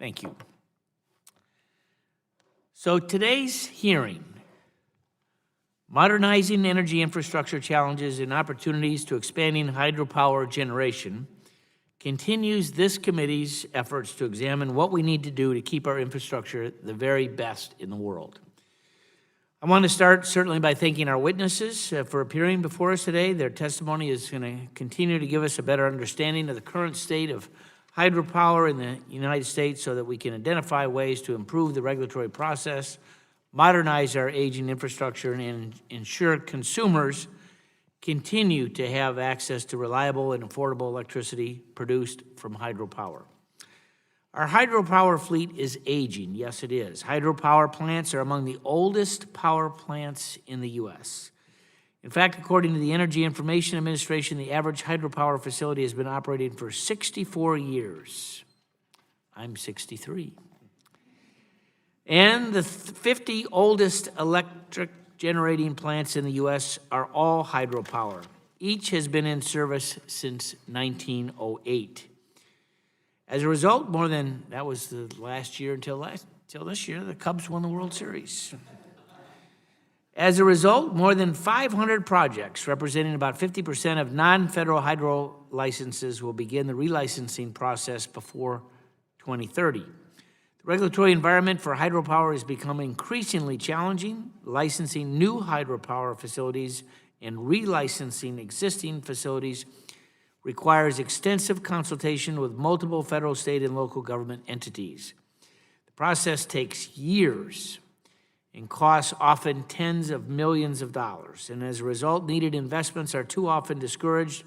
Thank you. So today's hearing, Modernizing Energy Infrastructure Challenges and Opportunities to Expanding Hydropower Generation, continues this committee's efforts to examine what we need to do to keep our infrastructure the very best in the world. I want to start certainly by thanking our witnesses for appearing before us today. Their testimony is going to continue to give us a better understanding of the current state of hydropower in the United States so that we can identify ways to improve the regulatory process, modernize our aging infrastructure, and ensure consumers continue to have access to reliable and affordable electricity produced from hydropower. Our hydropower fleet is aging. Yes, it is. Hydropower plants are among the oldest power plants in the U.S. In fact, according to the Energy Information Administration, the average hydropower facility has been operating for 64 years. I'm 63. And the 50 oldest electric generating plants in the U.S. are all hydropower. Each has been in service since 1908. As a result, that was the last year until this year, the Cubs won the World Series. As a result, more than 500 projects representing about 50% of non-federal hydro licenses will begin the relicensing process before 2030. The regulatory environment for hydropower is becoming increasingly challenging. Licensing new hydropower facilities and relicensing existing facilities requires extensive consultation with multiple federal, state, and local government entities. The process takes years and costs often tens of millions of dollars, and as a result, needed investments are too often discouraged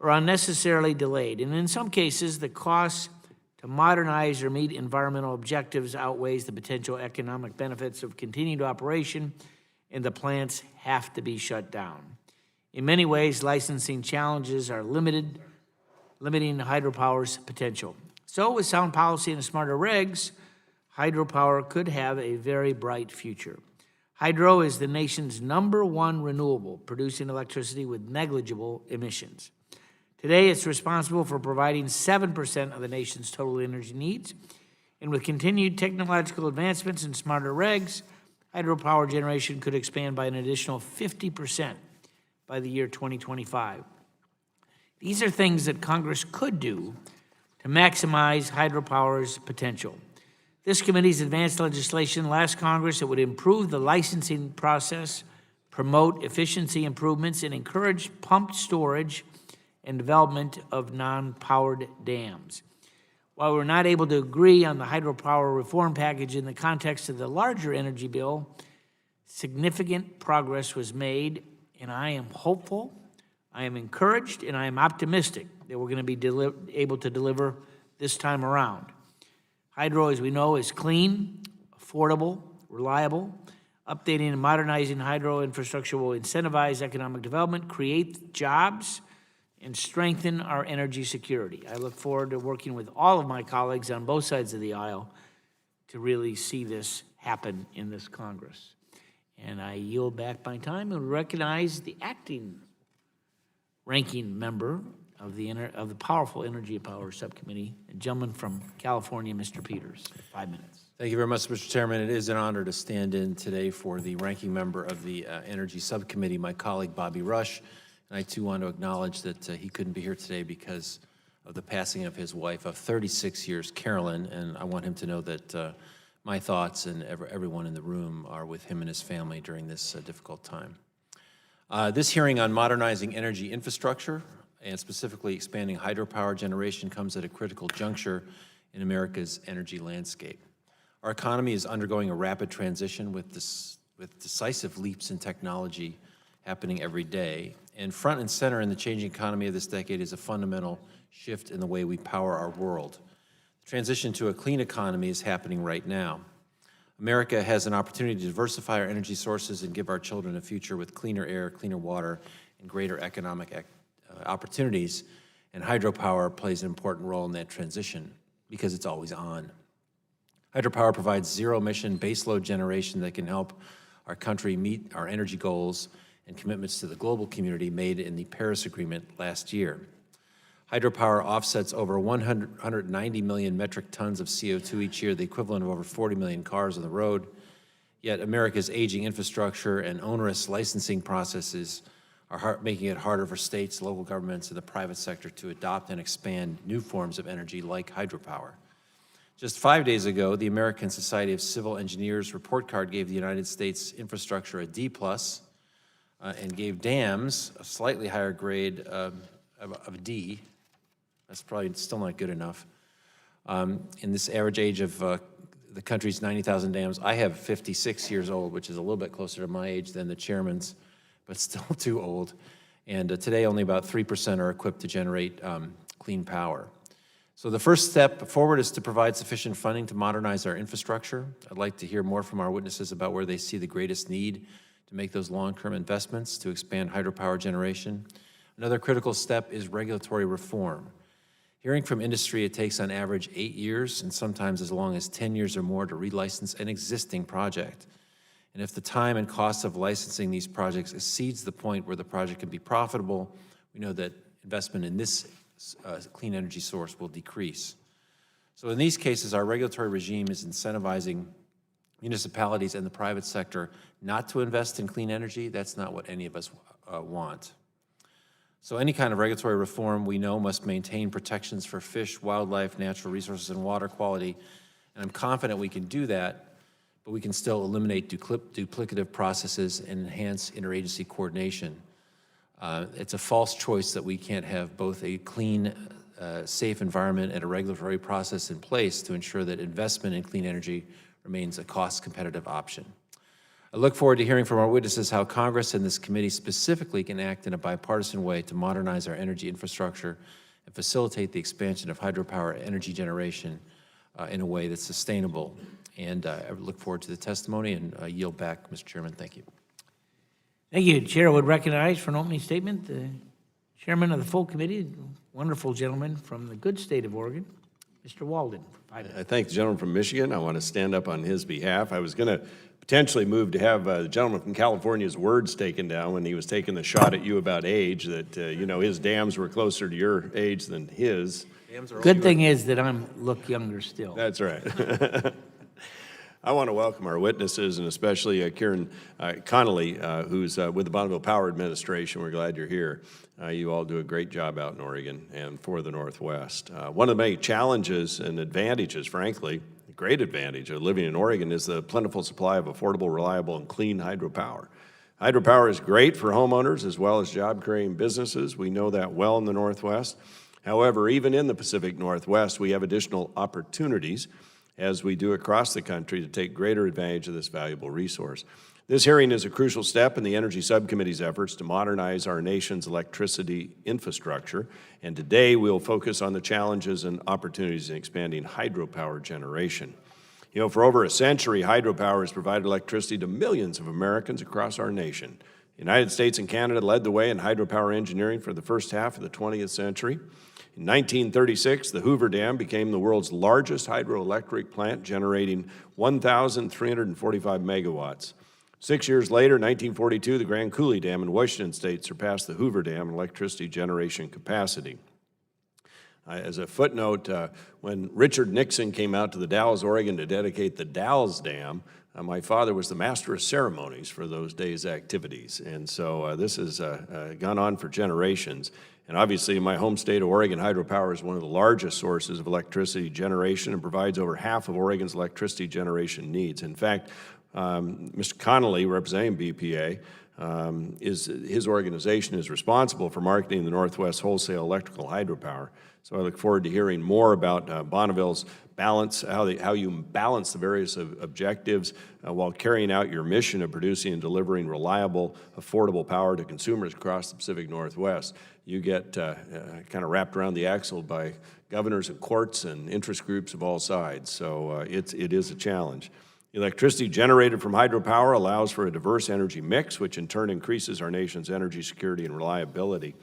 or unnecessarily delayed. And in some cases, the cost to modernize or meet environmental objectives outweighs the potential economic benefits of continued operation, and the plants have to be shut down. In many ways, licensing challenges are limiting hydropower's potential. So with sound policy and smarter regs, hydropower could have a very bright future. Hydro is the nation's #1 renewable, producing electricity with negligible emissions. Today, it's responsible for providing 7% of the nation's total energy needs, and with continued technological advancements and smarter regs, hydropower generation could expand by an additional 50% by the year 2025. These are things that Congress could do to maximize hydropower's potential. This committee's advanced legislation last Congress that would improve the licensing process, promote efficiency improvements, and encourage pumped storage and development of non-powered dams. While we're not able to agree on the hydropower reform package in the context of the larger energy bill, significant progress was made, and I am hopeful, I am encouraged, and I am optimistic that we're going to be able to deliver this time around. Hydro, as we know, is clean, affordable, reliable. Updating and modernizing hydro infrastructure will incentivize economic development, create jobs, and strengthen our energy security. I look forward to working with all of my colleagues on both sides of the aisle to really see this happen in this Congress. And I yield back my time and recognize the acting ranking member of the powerful Energy Power Subcommittee, a gentleman from California, Mr. Peters. 5 minutes. Thank you very much, Mr. Chairman. It is an honor to stand in today for the ranking member of the Energy Subcommittee, my colleague Bobby Rush. And I too want to acknowledge that he couldn't be here today because of the passing of his wife of 36 years, Carolyn, and I want him to know that my thoughts and everyone in the room are with him and his family during this difficult time. This hearing on modernizing energy infrastructure and specifically expanding hydropower generation comes at a critical juncture in America's energy landscape. Our economy is undergoing a rapid transition with decisive leaps in technology happening every day. And front and center in the changing economy of this decade is a fundamental shift in the way we power our world. The transition to a clean economy is happening right now. America has an opportunity to diversify our energy sources and give our children a future with cleaner air, cleaner water, and greater economic opportunities. And hydropower plays an important role in that transition because it's always on. Hydropower provides zero-emission baseload generation that can help our country meet our energy goals and commitments to the global community made in the Paris Agreement last year. Hydropower offsets over 190 million metric tons of CO2 each year, the equivalent of over 40 million cars on the road. Yet America's aging infrastructure and onerous licensing processes are making it harder for states, local governments, and the private sector to adopt and expand new forms of energy like hydropower. Just 5 days ago, the American Society of Civil Engineers report card gave the United States infrastructure a D+, and gave dams a slightly higher grade of a D. That's probably still not good enough. In this average age of the country's 90,000 dams, I have 56 years old, which is a little bit closer to my age than the chairman's, but still too old. And today, only about 3% are equipped to generate clean power. So the first step forward is to provide sufficient funding to modernize our infrastructure. I'd like to hear more from our witnesses about where they see the greatest need to make those long-term investments to expand hydropower generation. Another critical step is regulatory reform. Hearing from industry, it takes on average 8 years and sometimes as long as 10 years or more to relicense an existing project. And if the time and cost of licensing these projects exceeds the point where the project can be profitable, we know that investment in this clean energy source will decrease. So in these cases, our regulatory regime is incentivizing municipalities and the private sector not to invest in clean energy. That's not what any of us want. So any kind of regulatory reform, we know, must maintain protections for fish, wildlife, natural resources, and water quality. And I'm confident we can do that, but we can still eliminate duplicative processes and enhance interagency coordination. It's a false choice that we can't have both a clean, safe environment and a regulatory process in place to ensure that investment in clean energy remains a cost-competitive option. I look forward to hearing from our witnesses how Congress and this committee specifically can act in a bipartisan way to modernize our energy infrastructure and facilitate the expansion of hydropower energy generation in a way that's sustainable. And I look forward to the testimony and yield back, Mr. Chairman. Thank you. Thank you. Chair would recognize for an opening statement the chairman of the full committee, wonderful gentleman from the good state of Oregon, Mr. Walden. I thank the gentleman from Michigan. I want to stand up on his behalf. I was going to potentially move to have the gentleman from California's words taken down when he was taking the shot at you about age, that, you know, his dams were closer to your age than his. Good thing is that I look younger still. That's right. I want to welcome our witnesses, and especially Karen Connolly, who's with the Bonneville Power Administration. We're glad you're here. You all do a great job out in Oregon and for the Northwest. One of the many challenges and advantages, frankly, a great advantage of living in Oregon is the plentiful supply of affordable, reliable, and clean hydropower. Hydropower is great for homeowners as well as job-creating businesses. We know that well in the Northwest. However, even in the Pacific Northwest, we have additional opportunities, as we do across the country, to take greater advantage of this valuable resource. This hearing is a crucial step in the Energy Subcommittee's efforts to modernize our nation's electricity infrastructure, and today we'll focus on the challenges and opportunities in expanding hydropower generation. You know, for over a century, hydropower has provided electricity to millions of Americans across our nation. The United States and Canada led the way in hydropower engineering for the first half of the 20th century. In 1936, the Hoover Dam became the world's largest hydroelectric plant, generating 1,345 megawatts. 6 years later, 1942, the Grand Coulee Dam in Washington State surpassed the Hoover Dam in electricity generation capacity. As a footnote, when Richard Nixon came out to the Dalles, Oregon to dedicate the Dalles Dam, my father was the master of ceremonies for those days' activities. And so this has gone on for generations. And obviously, in my home state of Oregon, hydropower is one of the largest sources of electricity generation and provides over half of Oregon's electricity generation needs. In fact, Mr. Connolly, representing BPA, his organization is responsible for marketing the Northwest wholesale electrical hydropower. So I look forward to hearing more about Bonneville's balance, how you balance the various objectives while carrying out your mission of producing and delivering reliable, affordable power to consumers across the Pacific Northwest. You get kind of wrapped around the axle by governors and courts and interest groups of all sides. So it is a challenge. Electricity generated from hydropower allows for a diverse energy mix, which in turn increases our nation's energy security and reliability.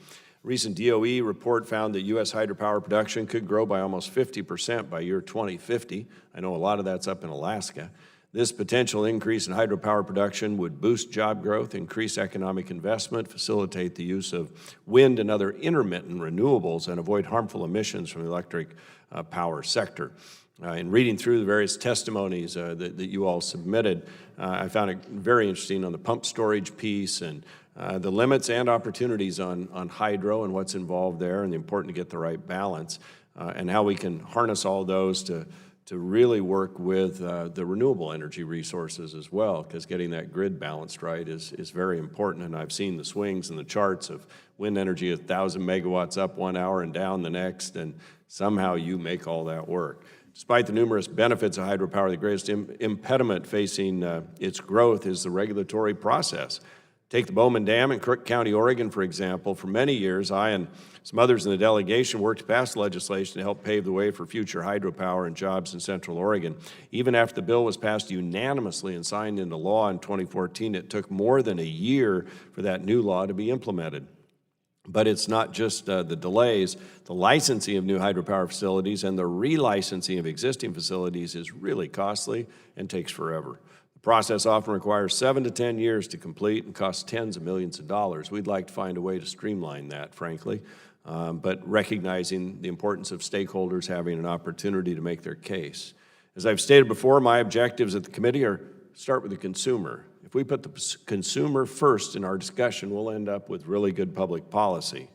A recent DOE report found that U.S. hydropower production could grow by almost 50% by year 2050. I know a lot of that's up in Alaska. This potential increase in hydropower production would boost job growth, increase economic investment, facilitate the use of wind and other intermittent renewables, and avoid harmful emissions from the electric power sector. In reading through the various testimonies that you all submitted, I found it very interesting on the pump storage piece and the limits and opportunities on hydro and what's involved there, and the important to get the right balance, and how we can harness all those to really work with the renewable energy resources as well, because getting that grid balanced right is very important. And I've seen the swings and the charts of wind energy 1,000 megawatts up 1 hour and down the next, and somehow you make all that work. Despite the numerous benefits of hydropower, the greatest impediment facing its growth is the regulatory process. Take the Bowman Dam in Crook County, Oregon, for example. For many years, I and some others in the delegation worked to pass legislation to help pave the way for future hydropower and jobs in Central Oregon. Even after the bill was passed unanimously and signed into law in 2014, it took more than a year for that new law to be implemented. But it's not just the delays. The licensing of new hydropower facilities and the relicensing of existing facilities is really costly and takes forever. The process often requires 7 to 10 years to complete and costs tens of millions of dollars. We'd like to find a way to streamline that, frankly, but recognizing the importance of stakeholders having an opportunity to make their case. As I've stated before, my objectives at the committee are start with the consumer. If we put the consumer first in our discussion, we'll end up with really good public policy.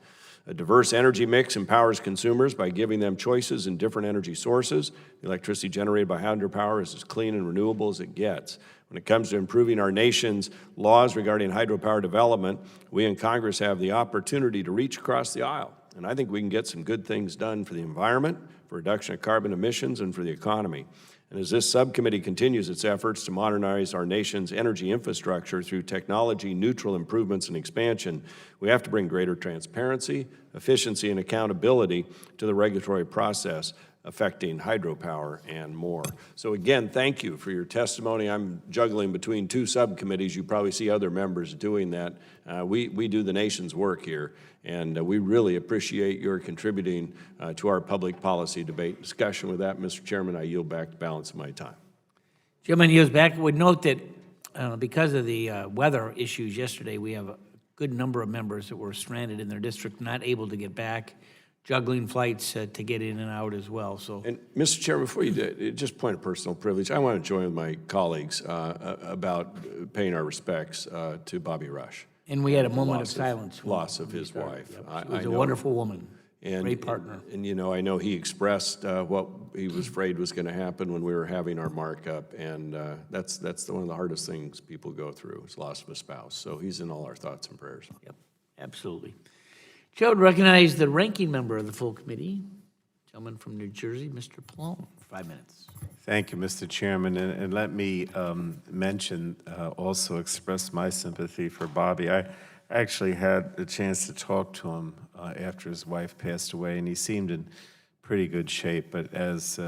A diverse energy mix empowers consumers by giving them choices in different energy sources. The electricity generated by hydropower is as clean and renewable as it gets. When it comes to improving our nation's laws regarding hydropower development, we in Congress have the opportunity to reach across the aisle. And I think we can get some good things done for the environment, for reduction of carbon emissions, and for the economy. And as this subcommittee continues its efforts to modernize our nation's energy infrastructure through technology-neutral improvements and expansion, we have to bring greater transparency, efficiency, and accountability to the regulatory process affecting hydropower and more. So again, thank you for your testimony. I'm juggling between two subcommittees. You probably see other members doing that. We do the nation's work here, and we really appreciate your contributing to our public policy debate discussion. With that, Mr. Chairman, I yield back the balance of my time. Chairman yields back. Would note that because of the weather issues yesterday, we have a good number of members that were stranded in their district, not able to get back, juggling flights to get in and out as well. So, and Mr. Chairman, before you do, just point of personal privilege, I want to join with my colleagues about paying our respects to Bobby Rush. And we had a moment of silence. Loss of his wife. Yep. She was a wonderful woman, great partner. And, you know, I know he expressed what he was afraid was going to happen when we were having our markup, and that's one of the hardest things people go through, is loss of a spouse. So he's in all our thoughts and prayers. Yep, absolutely. Chair would recognize the ranking member of the full committee, gentleman from New Jersey, Mr. Pallone, 5 minutes. Thank you, Mr. Chairman, and let me mention, also express my sympathy for Bobby. I actually had a chance to talk to him after his wife passed away, and he seemed in pretty good shape, but as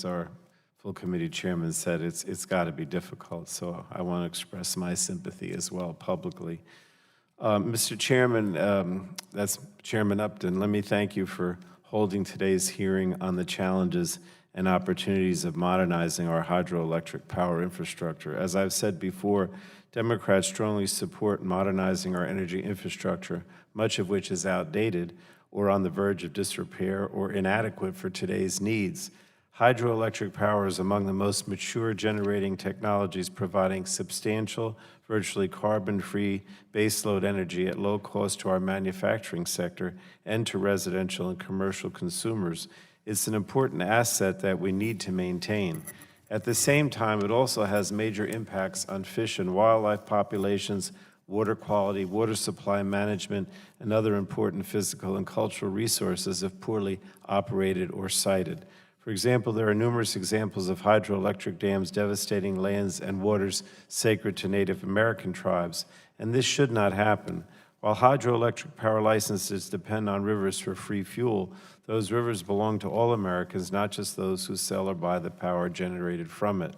our full committee chairman said, it's got to be difficult, so I want to express my sympathy as well publicly. Mr. Chairman, that's Chairman Upton, let me thank you for holding today's hearing on the challenges and opportunities of modernizing our hydroelectric power infrastructure. As I've said before, Democrats strongly support modernizing our energy infrastructure, much of which is outdated or on the verge of disrepair or inadequate for today's needs. Hydroelectric power is among the most mature generating technologies, providing substantial, virtually carbon-free baseload energy at low cost to our manufacturing sector and to residential and commercial consumers. It's an important asset that we need to maintain. At the same time, it also has major impacts on fish and wildlife populations, water quality, water supply management, and other important physical and cultural resources if poorly operated or sited. For example, there are numerous examples of hydroelectric dams devastating lands and waters sacred to Native American tribes, and this should not happen. While hydroelectric power licenses depend on rivers for free fuel, those rivers belong to all Americans, not just those who sell or buy the power generated from it.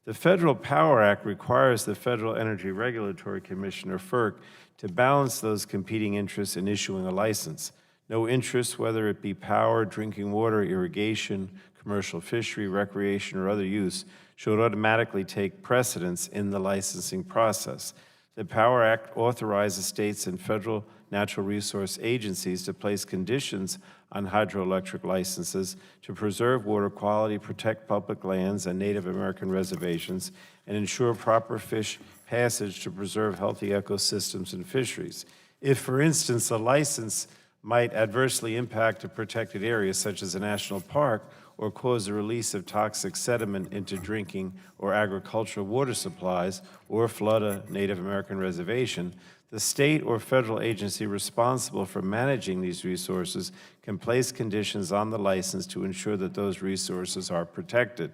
The Federal Power Act requires the Federal Energy Regulatory Commission, or FERC, to balance those competing interests in issuing a license. No interest, whether it be power, drinking water, irrigation, commercial fishery, recreation, or other use, should automatically take precedence in the licensing process. The Power Act authorizes states and federal natural resource agencies to place conditions on hydroelectric licenses to preserve water quality, protect public lands and Native American reservations, and ensure proper fish passage to preserve healthy ecosystems and fisheries. If, for instance, a license might adversely impact a protected area, such as a national park, or cause the release of toxic sediment into drinking or agricultural water supplies, or flood a Native American reservation, the state or federal agency responsible for managing these resources can place conditions on the license to ensure that those resources are protected.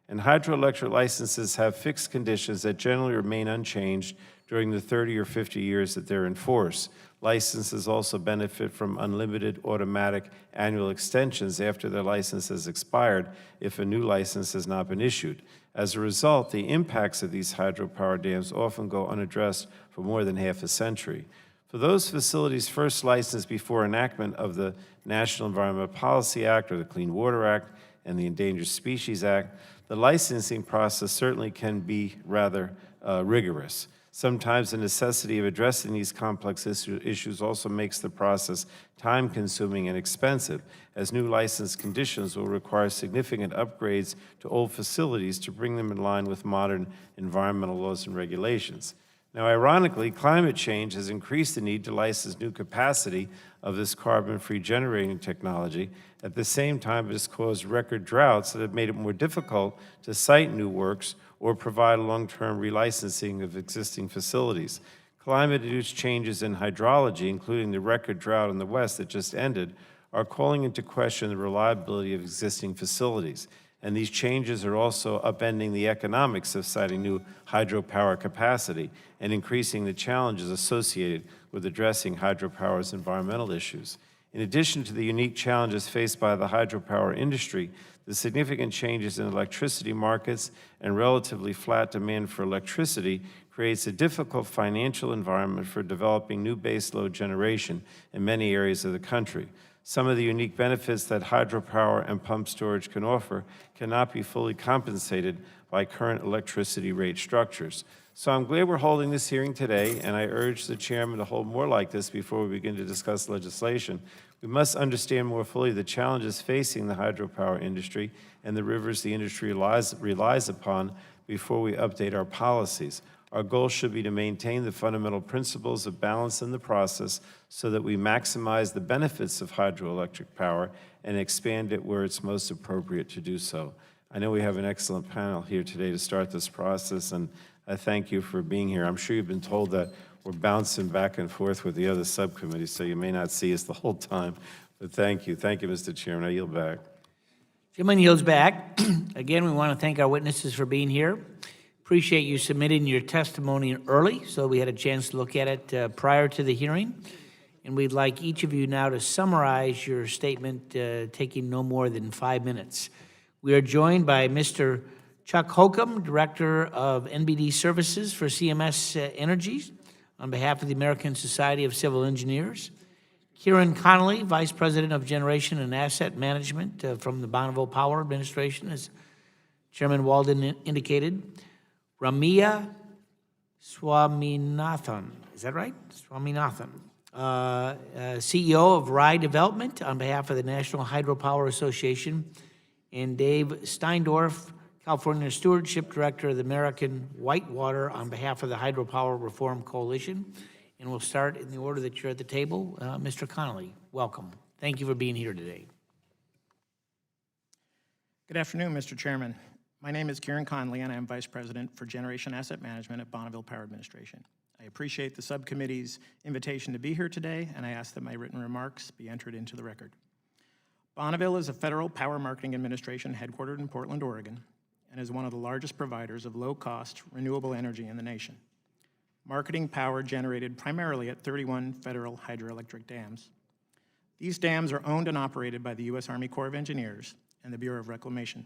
And hydroelectric licenses have fixed conditions that generally remain unchanged during the 30 or 50 years that they're in force. Licenses also benefit from unlimited automatic annual extensions after their license has expired if a new license has not been issued. As a result, the impacts of these hydropower dams often go unaddressed for more than half a century. For those facilities first licensed before enactment of the National Environmental Policy Act or the Clean Water Act and the Endangered Species Act, the licensing process certainly can be rather rigorous. Sometimes the necessity of addressing these complex issues also makes the process time-consuming and expensive, as new license conditions will require significant upgrades to old facilities to bring them in line with modern environmental laws and regulations. Now, ironically, climate change has increased the need to license new capacity of this carbon-free generating technology. At the same time, it has caused record droughts that have made it more difficult to site new works or provide long-term relicensing of existing facilities. Climate-induced changes in hydrology, including the record drought in the West that just ended, are calling into question the reliability of existing facilities. And these changes are also upending the economics of siting new hydropower capacity and increasing the challenges associated with addressing hydropower's environmental issues. In addition to the unique challenges faced by the hydropower industry, the significant changes in electricity markets and relatively flat demand for electricity creates a difficult financial environment for developing new baseload generation in many areas of the country. Some of the unique benefits that hydropower and pump storage can offer cannot be fully compensated by current electricity rate structures. So I'm glad we're holding this hearing today, and I urge the chairman to hold more like this before we begin to discuss legislation. We must understand more fully the challenges facing the hydropower industry and the rivers the industry relies upon before we update our policies. Our goal should be to maintain the fundamental principles of balance in the process so that we maximize the benefits of hydroelectric power and expand it where it's most appropriate to do so. I know we have an excellent panel here today to start this process, and I thank you for being here. I'm sure you've been told that we're bouncing back and forth with the other subcommittees, so you may not see us the whole time, but thank you. Thank you, Mr. Chairman. I yield back. Chairman yields back. Again, we want to thank our witnesses for being here. Appreciate you submitting your testimony early so we had a chance to look at it prior to the hearing. And we'd like each of you now to summarize your statement, taking no more than 5 minutes. We are joined by Mr. Chuck Holcomb, Director of NBD Services for CMS Energy, on behalf of the American Society of Civil Engineers. Kieran Connolly, Vice President of Generation and Asset Management from the Bonneville Power Administration, as Chairman Walden indicated. Ramya Swaminathan, is that right? Swaminathan, CEO of Rye Development on behalf of the National Hydropower Association, and Dave Steindorf, California Stewardship Director of the American Whitewater on behalf of the Hydropower Reform Coalition. And we'll start in the order that you're at the table. Mr. Connolly, welcome. Thank you for being here today. Good afternoon, Mr. Chairman. My name is Kieran Conley, and I am Vice President for Generation Asset Management at Bonneville Power Administration. I appreciate the subcommittee's invitation to be here today, and I ask that my written remarks be entered into the record. Bonneville is a federal power marketing administration headquartered in Portland, Oregon, and is one of the largest providers of low-cost, renewable energy in the nation, marketing power generated primarily at 31 federal hydroelectric dams. These dams are owned and operated by the U.S. Army Corps of Engineers and the Bureau of Reclamation.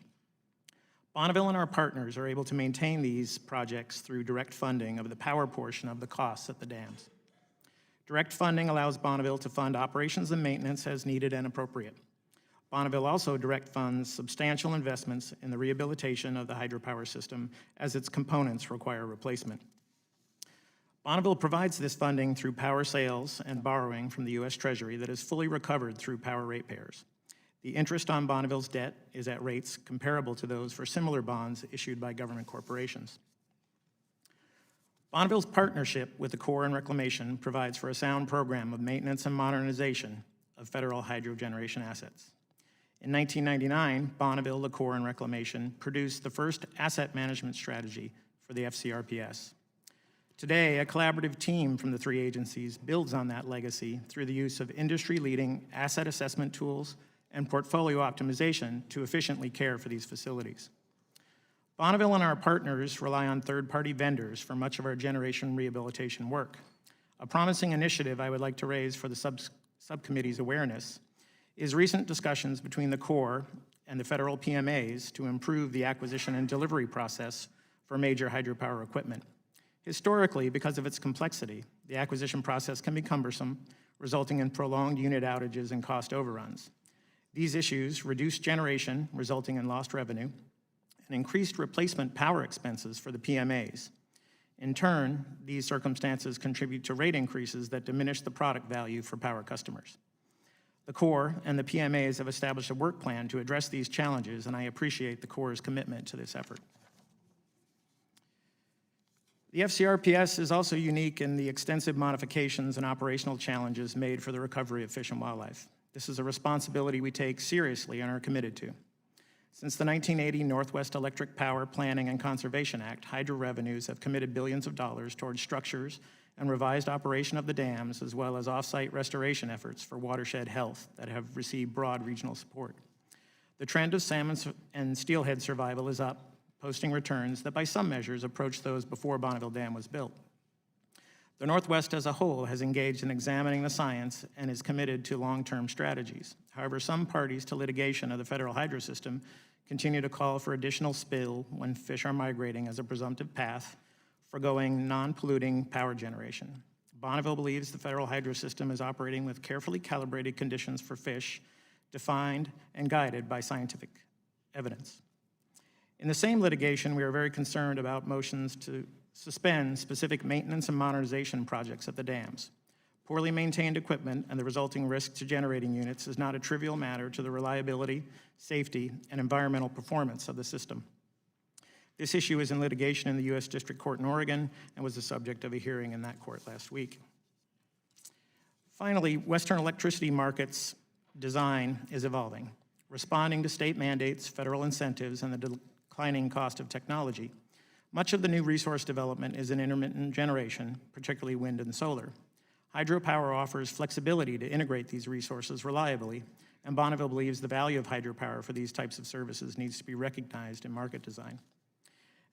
Bonneville and our partners are able to maintain these projects through direct funding of the power portion of the costs at the dams. Direct funding allows Bonneville to fund operations and maintenance as needed and appropriate. Bonneville also direct funds substantial investments in the rehabilitation of the hydropower system as its components require replacement. Bonneville provides this funding through power sales and borrowing from the U.S. Treasury that is fully recovered through power ratepayers. The interest on Bonneville's debt is at rates comparable to those for similar bonds issued by government corporations. Bonneville's partnership with the Corps and Reclamation provides for a sound program of maintenance and modernization of federal hydro generation assets. In 1999, Bonneville, the Corps, and Reclamation produced the first asset management strategy for the FCRPS. Today, a collaborative team from the three agencies builds on that legacy through the use of industry-leading asset assessment tools and portfolio optimization to efficiently care for these facilities. Bonneville and our partners rely on third-party vendors for much of our generation rehabilitation work. A promising initiative I would like to raise for the subcommittee's awareness is recent discussions between the Corps and the federal PMAs to improve the acquisition and delivery process for major hydropower equipment. Historically, because of its complexity, the acquisition process can be cumbersome, resulting in prolonged unit outages and cost overruns. These issues reduce generation, resulting in lost revenue, and increased replacement power expenses for the PMAs. In turn, these circumstances contribute to rate increases that diminish the product value for power customers. The Corps and the PMAs have established a work plan to address these challenges, and I appreciate the Corps' commitment to this effort. The FCRPS is also unique in the extensive modifications and operational challenges made for the recovery of fish and wildlife. This is a responsibility we take seriously and are committed to. Since the 1980 Northwest Electric Power Planning and Conservation Act, hydro revenues have committed billions of dollars towards structures and revised operation of the dams, as well as off-site restoration efforts for watershed health that have received broad regional support. The trend of salmon and steelhead survival is up, posting returns that by some measures approach those before Bonneville Dam was built. The Northwest as a whole has engaged in examining the science and is committed to long-term strategies. However, some parties to litigation of the federal hydro system continue to call for additional spill when fish are migrating as a presumptive path, forgoing non-polluting power generation. Bonneville believes the federal hydro system is operating with carefully calibrated conditions for fish, defined and guided by scientific evidence. In the same litigation, we are very concerned about motions to suspend specific maintenance and modernization projects at the dams. Poorly maintained equipment and the resulting risk to generating units is not a trivial matter to the reliability, safety, and environmental performance of the system. This issue is in litigation in the U.S. District Court in Oregon and was the subject of a hearing in that court last week. Finally, Western electricity markets design is evolving, responding to state mandates, federal incentives, and the declining cost of technology. Much of the new resource development is in intermittent generation, particularly wind and solar. Hydropower offers flexibility to integrate these resources reliably, and Bonneville believes the value of hydropower for these types of services needs to be recognized in market design.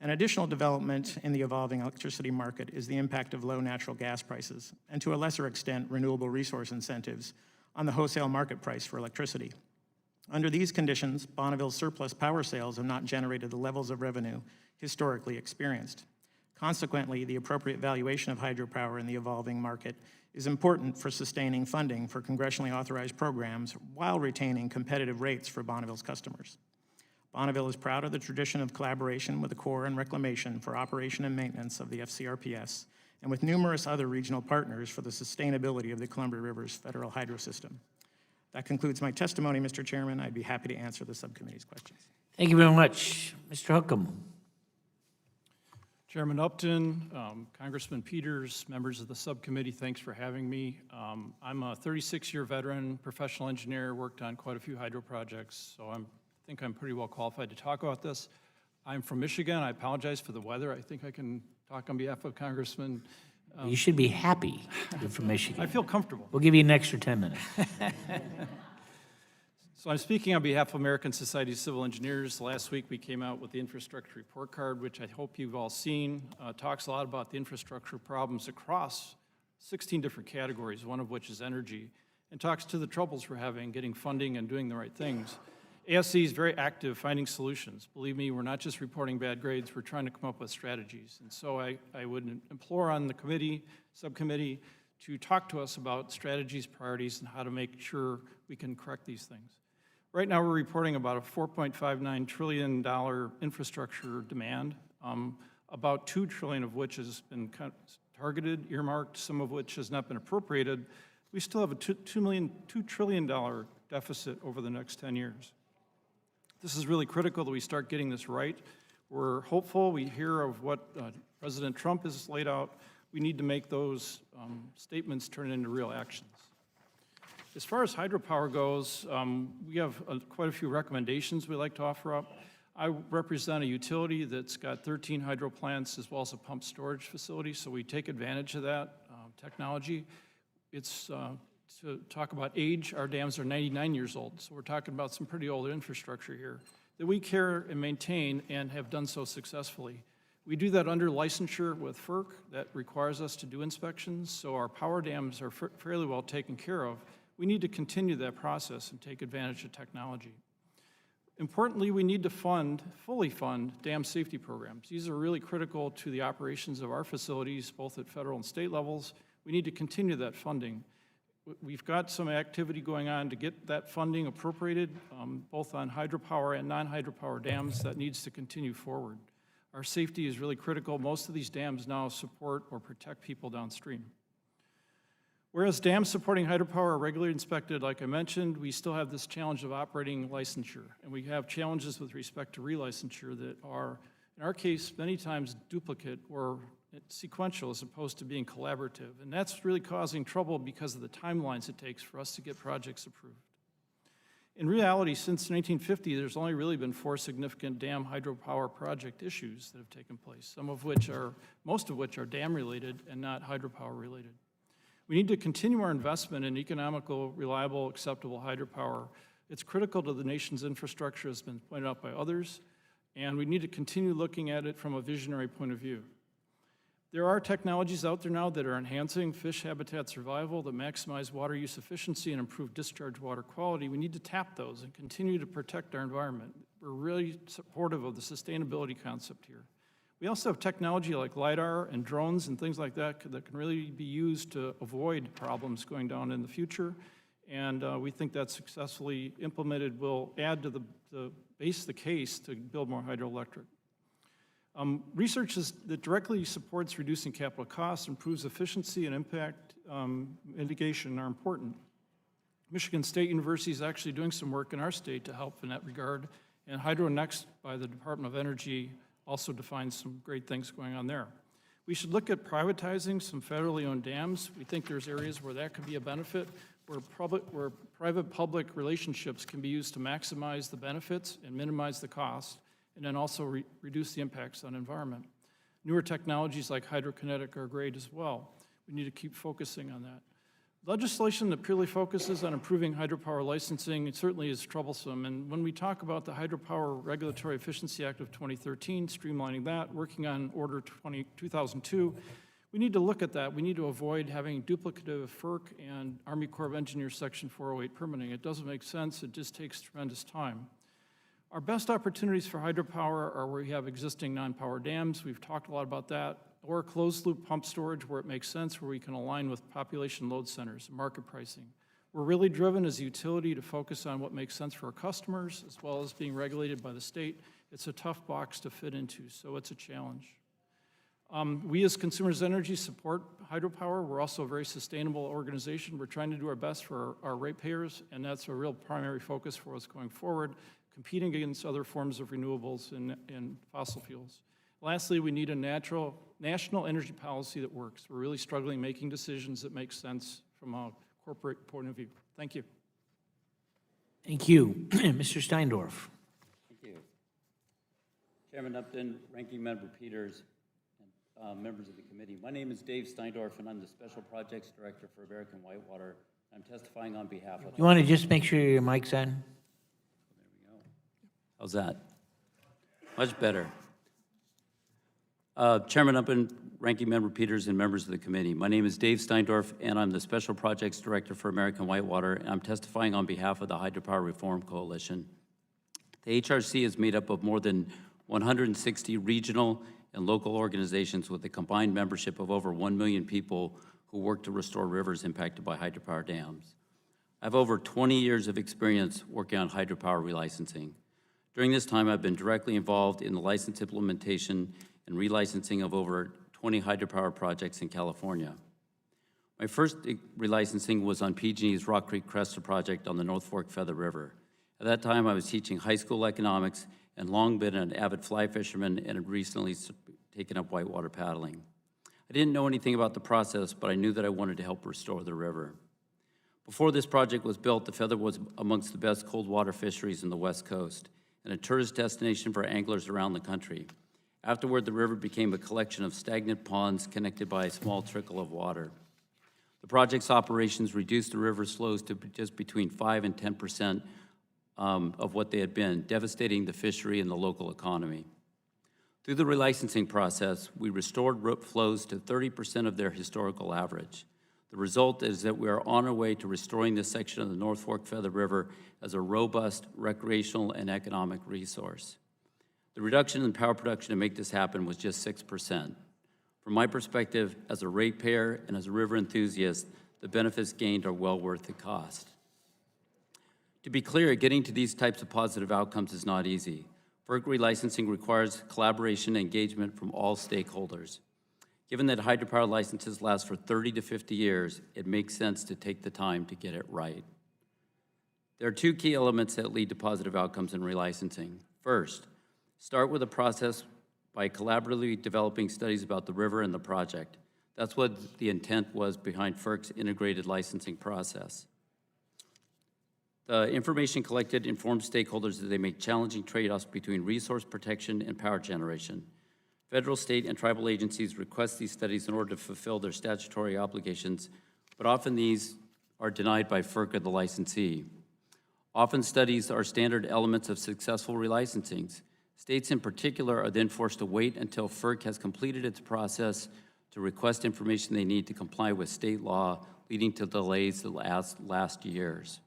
An additional development in the evolving electricity market is the impact of low natural gas prices, and to a lesser extent, renewable resource incentives on the wholesale market price for electricity. Under these conditions, Bonneville's surplus power sales have not generated the levels of revenue historically experienced. Consequently, the appropriate valuation of hydropower in the evolving market is important for sustaining funding for congressionally authorized programs while retaining competitive rates for Bonneville's customers. Bonneville is proud of the tradition of collaboration with the Corps and Reclamation for operation and maintenance of the FCRPS, and with numerous other regional partners for the sustainability of the Columbia River's federal hydro system. That concludes my testimony, Mr. Chairman. I'd be happy to answer the subcommittee's questions. Thank you very much. Mr. Hookham. Chairman Upton, Congressman Peters, members of the subcommittee, thanks for having me. I'm a 36-year veteran, professional engineer, worked on quite a few hydro projects, so I think I'm pretty well qualified to talk about this. I'm from Michigan. I apologize for the weather. I think I can talk on behalf of Congressman. You should be happy you're from Michigan. I feel comfortable. We'll give you an extra 10 minutes. So I'm speaking on behalf of American Society of Civil Engineers. Last week we came out with the infrastructure report card, which I hope you've all seen. Talks a lot about the infrastructure problems across 16 different categories, one of which is energy, and talks to the troubles we're having getting funding and doing the right things. ASC is very active finding solutions. Believe me, we're not just reporting bad grades, we're trying to come up with strategies. And so I would implore on the committee, subcommittee, to talk to us about strategies, priorities, and how to make sure we can correct these things. Right now, we're reporting about a $4.59 trillion infrastructure demand, about $2 trillion of which has been targeted, earmarked, some of which has not been appropriated. We still have a $2 trillion deficit over the next 10 years. This is really critical that we start getting this right. We're hopeful. We hear of what President Trump has laid out. We need to make those statements turn into real actions. As far as hydropower goes, we have quite a few recommendations we'd like to offer up. I represent a utility that's got 13 hydro plants as well as a pump storage facility, so we take advantage of that technology. It's to talk about age, our dams are 99 years old, so we're talking about some pretty old infrastructure here that we care and maintain and have done so successfully. We do that under licensure with FERC that requires us to do inspections, so our power dams are fairly well taken care of. We need to continue that process and take advantage of technology. Importantly, we need to fully fund dam safety programs. These are really critical to the operations of our facilities, both at federal and state levels. We need to continue that funding. We've got some activity going on to get that funding appropriated, both on hydropower and non-hydropower dams. That needs to continue forward. Our safety is really critical. Most of these dams now support or protect people downstream. Whereas dams supporting hydropower are regularly inspected, like I mentioned, we still have this challenge of operating licensure. And we have challenges with respect to relicensure that are, in our case, many times duplicate or sequential as opposed to being collaborative. And that's really causing trouble because of the timelines it takes for us to get projects approved. In reality, since 1950, there's only really been 4 significant dam hydropower project issues that have taken place, most of which are dam-related and not hydropower-related. We need to continue our investment in economical, reliable, acceptable hydropower. It's critical to the nation's infrastructure, as has been pointed out by others, and we need to continue looking at it from a visionary point of view. There are technologies out there now that are enhancing fish habitat survival, that maximize water use efficiency and improve discharge water quality. We need to tap those and continue to protect our environment. We're really supportive of the sustainability concept here. We also have technology like LiDAR and drones and things like that that can really be used to avoid problems going down in the future. And we think that successfully implemented will add to the case to build more hydroelectric. Research that directly supports reducing capital costs, improves efficiency, and impact mitigation are important. Michigan State University is actually doing some work in our state to help in that regard, and HydroNext by the Department of Energy also defines some great things going on there. We should look at privatizing some federally owned dams. We think there's areas where that could be a benefit, where private-public relationships can be used to maximize the benefits and minimize the cost, and then also reduce the impacts on environment. Newer technologies like hydrokinetic are great as well. We need to keep focusing on that. Legislation that purely focuses on improving hydropower licensing, it certainly is troublesome. And when we talk about the Hydropower Regulatory Efficiency Act of 2013, streamlining that, working on Order 2002, we need to look at that. We need to avoid having duplicative FERC and Army Corps of Engineers Section 408 permitting. It doesn't make sense. It just takes tremendous time. Our best opportunities for hydropower are where we have existing non-power dams. We've talked a lot about that. Or closed-loop pump storage where it makes sense, where we can align with population load centers and market pricing. We're really driven as a utility to focus on what makes sense for our customers, as well as being regulated by the state. It's a tough box to fit into, so it's a challenge. We as Consumers Energy support hydropower. We're also a very sustainable organization. We're trying to do our best for our ratepayers, and that's a real primary focus for us going forward, competing against other forms of renewables and fossil fuels. Lastly, we need a national energy policy that works. We're really struggling making decisions that make sense from a corporate point of view. Thank you. Thank you. Mr. Steindorf. Thank you. Chairman Upton, Ranking Member Peters, and members of the committee. My name is Dave Steindorf, and I'm the Special Projects Director for American Whitewater. I'm testifying on behalf of... You want to just make sure your mic's on? There we go. How's that? Much better. Chairman Upton, Ranking Member Peters, and members of the committee. My name is Dave Steindorf, and I'm the Special Projects Director for American Whitewater, and I'm testifying on behalf of the Hydropower Reform Coalition. The HRC is made up of more than 160 regional and local organizations with a combined membership of over 1 million people who work to restore rivers impacted by hydropower dams. I have over 20 years of experience working on hydropower relicensing. During this time, I've been directly involved in the license implementation and relicensing of over 20 hydropower projects in California. My first relicensing was on PG&E's Rock Creek Cresta project on the North Fork Feather River. At that time, I was teaching high school economics and long been an avid fly fisherman and had recently taken up whitewater paddling. I didn't know anything about the process, but I knew that I wanted to help restore the river. Before this project was built, the Feather was amongst the best cold water fisheries in the West Coast and a tourist destination for anglers around the country. Afterward, the river became a collection of stagnant ponds connected by a small trickle of water. The project's operations reduced the river's flows to just between 5 and 10% of what they had been, devastating the fishery and the local economy. Through the relicensing process, we restored flows to 30% of their historical average. The result is that we are on our way to restoring this section of the North Fork Feather River as a robust recreational and economic resource. The reduction in power production to make this happen was just 6%. From my perspective, as a ratepayer and as a river enthusiast, the benefits gained are well worth the cost. To be clear, getting to these types of positive outcomes is not easy. FERC relicensing requires collaboration and engagement from all stakeholders. Given that hydropower licenses last for 30 to 50 years, it makes sense to take the time to get it right. There are two key elements that lead to positive outcomes in relicensing. First, start with a process by collaboratively developing studies about the river and the project. That's what the intent was behind FERC's integrated licensing process. The information collected informs stakeholders as they make challenging trade-offs between resource protection and power generation. Federal, state, and tribal agencies request these studies in order to fulfill their statutory obligations, but often these are denied by FERC or the licensee. Often studies are standard elements of successful relicensings. States in particular are then forced to wait until FERC has completed its process to request information they need to comply with state law, leading to delays that last years.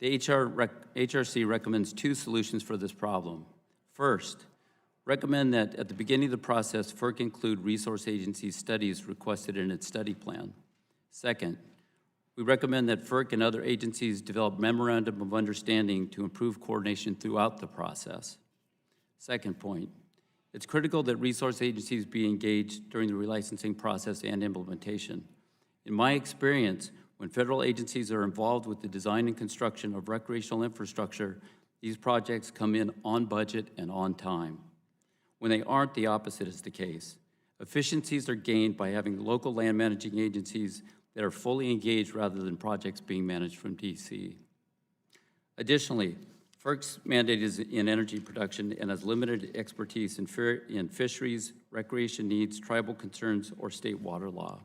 The HRC recommends two solutions for this problem. First, recommend that at the beginning of the process, FERC include resource agency studies requested in its study plan. Second, we recommend that FERC and other agencies develop memorandum of understanding to improve coordination throughout the process. Second point, it's critical that resource agencies be engaged during the relicensing process and implementation. In my experience, when federal agencies are involved with the design and construction of recreational infrastructure, these projects come in on budget and on time. When they aren't, the opposite is the case. Efficiencies are gained by having local land managing agencies that are fully engaged rather than projects being managed from DC. Additionally, FERC's mandate is in energy production and has limited expertise in fisheries, recreation needs, tribal concerns, or state water law.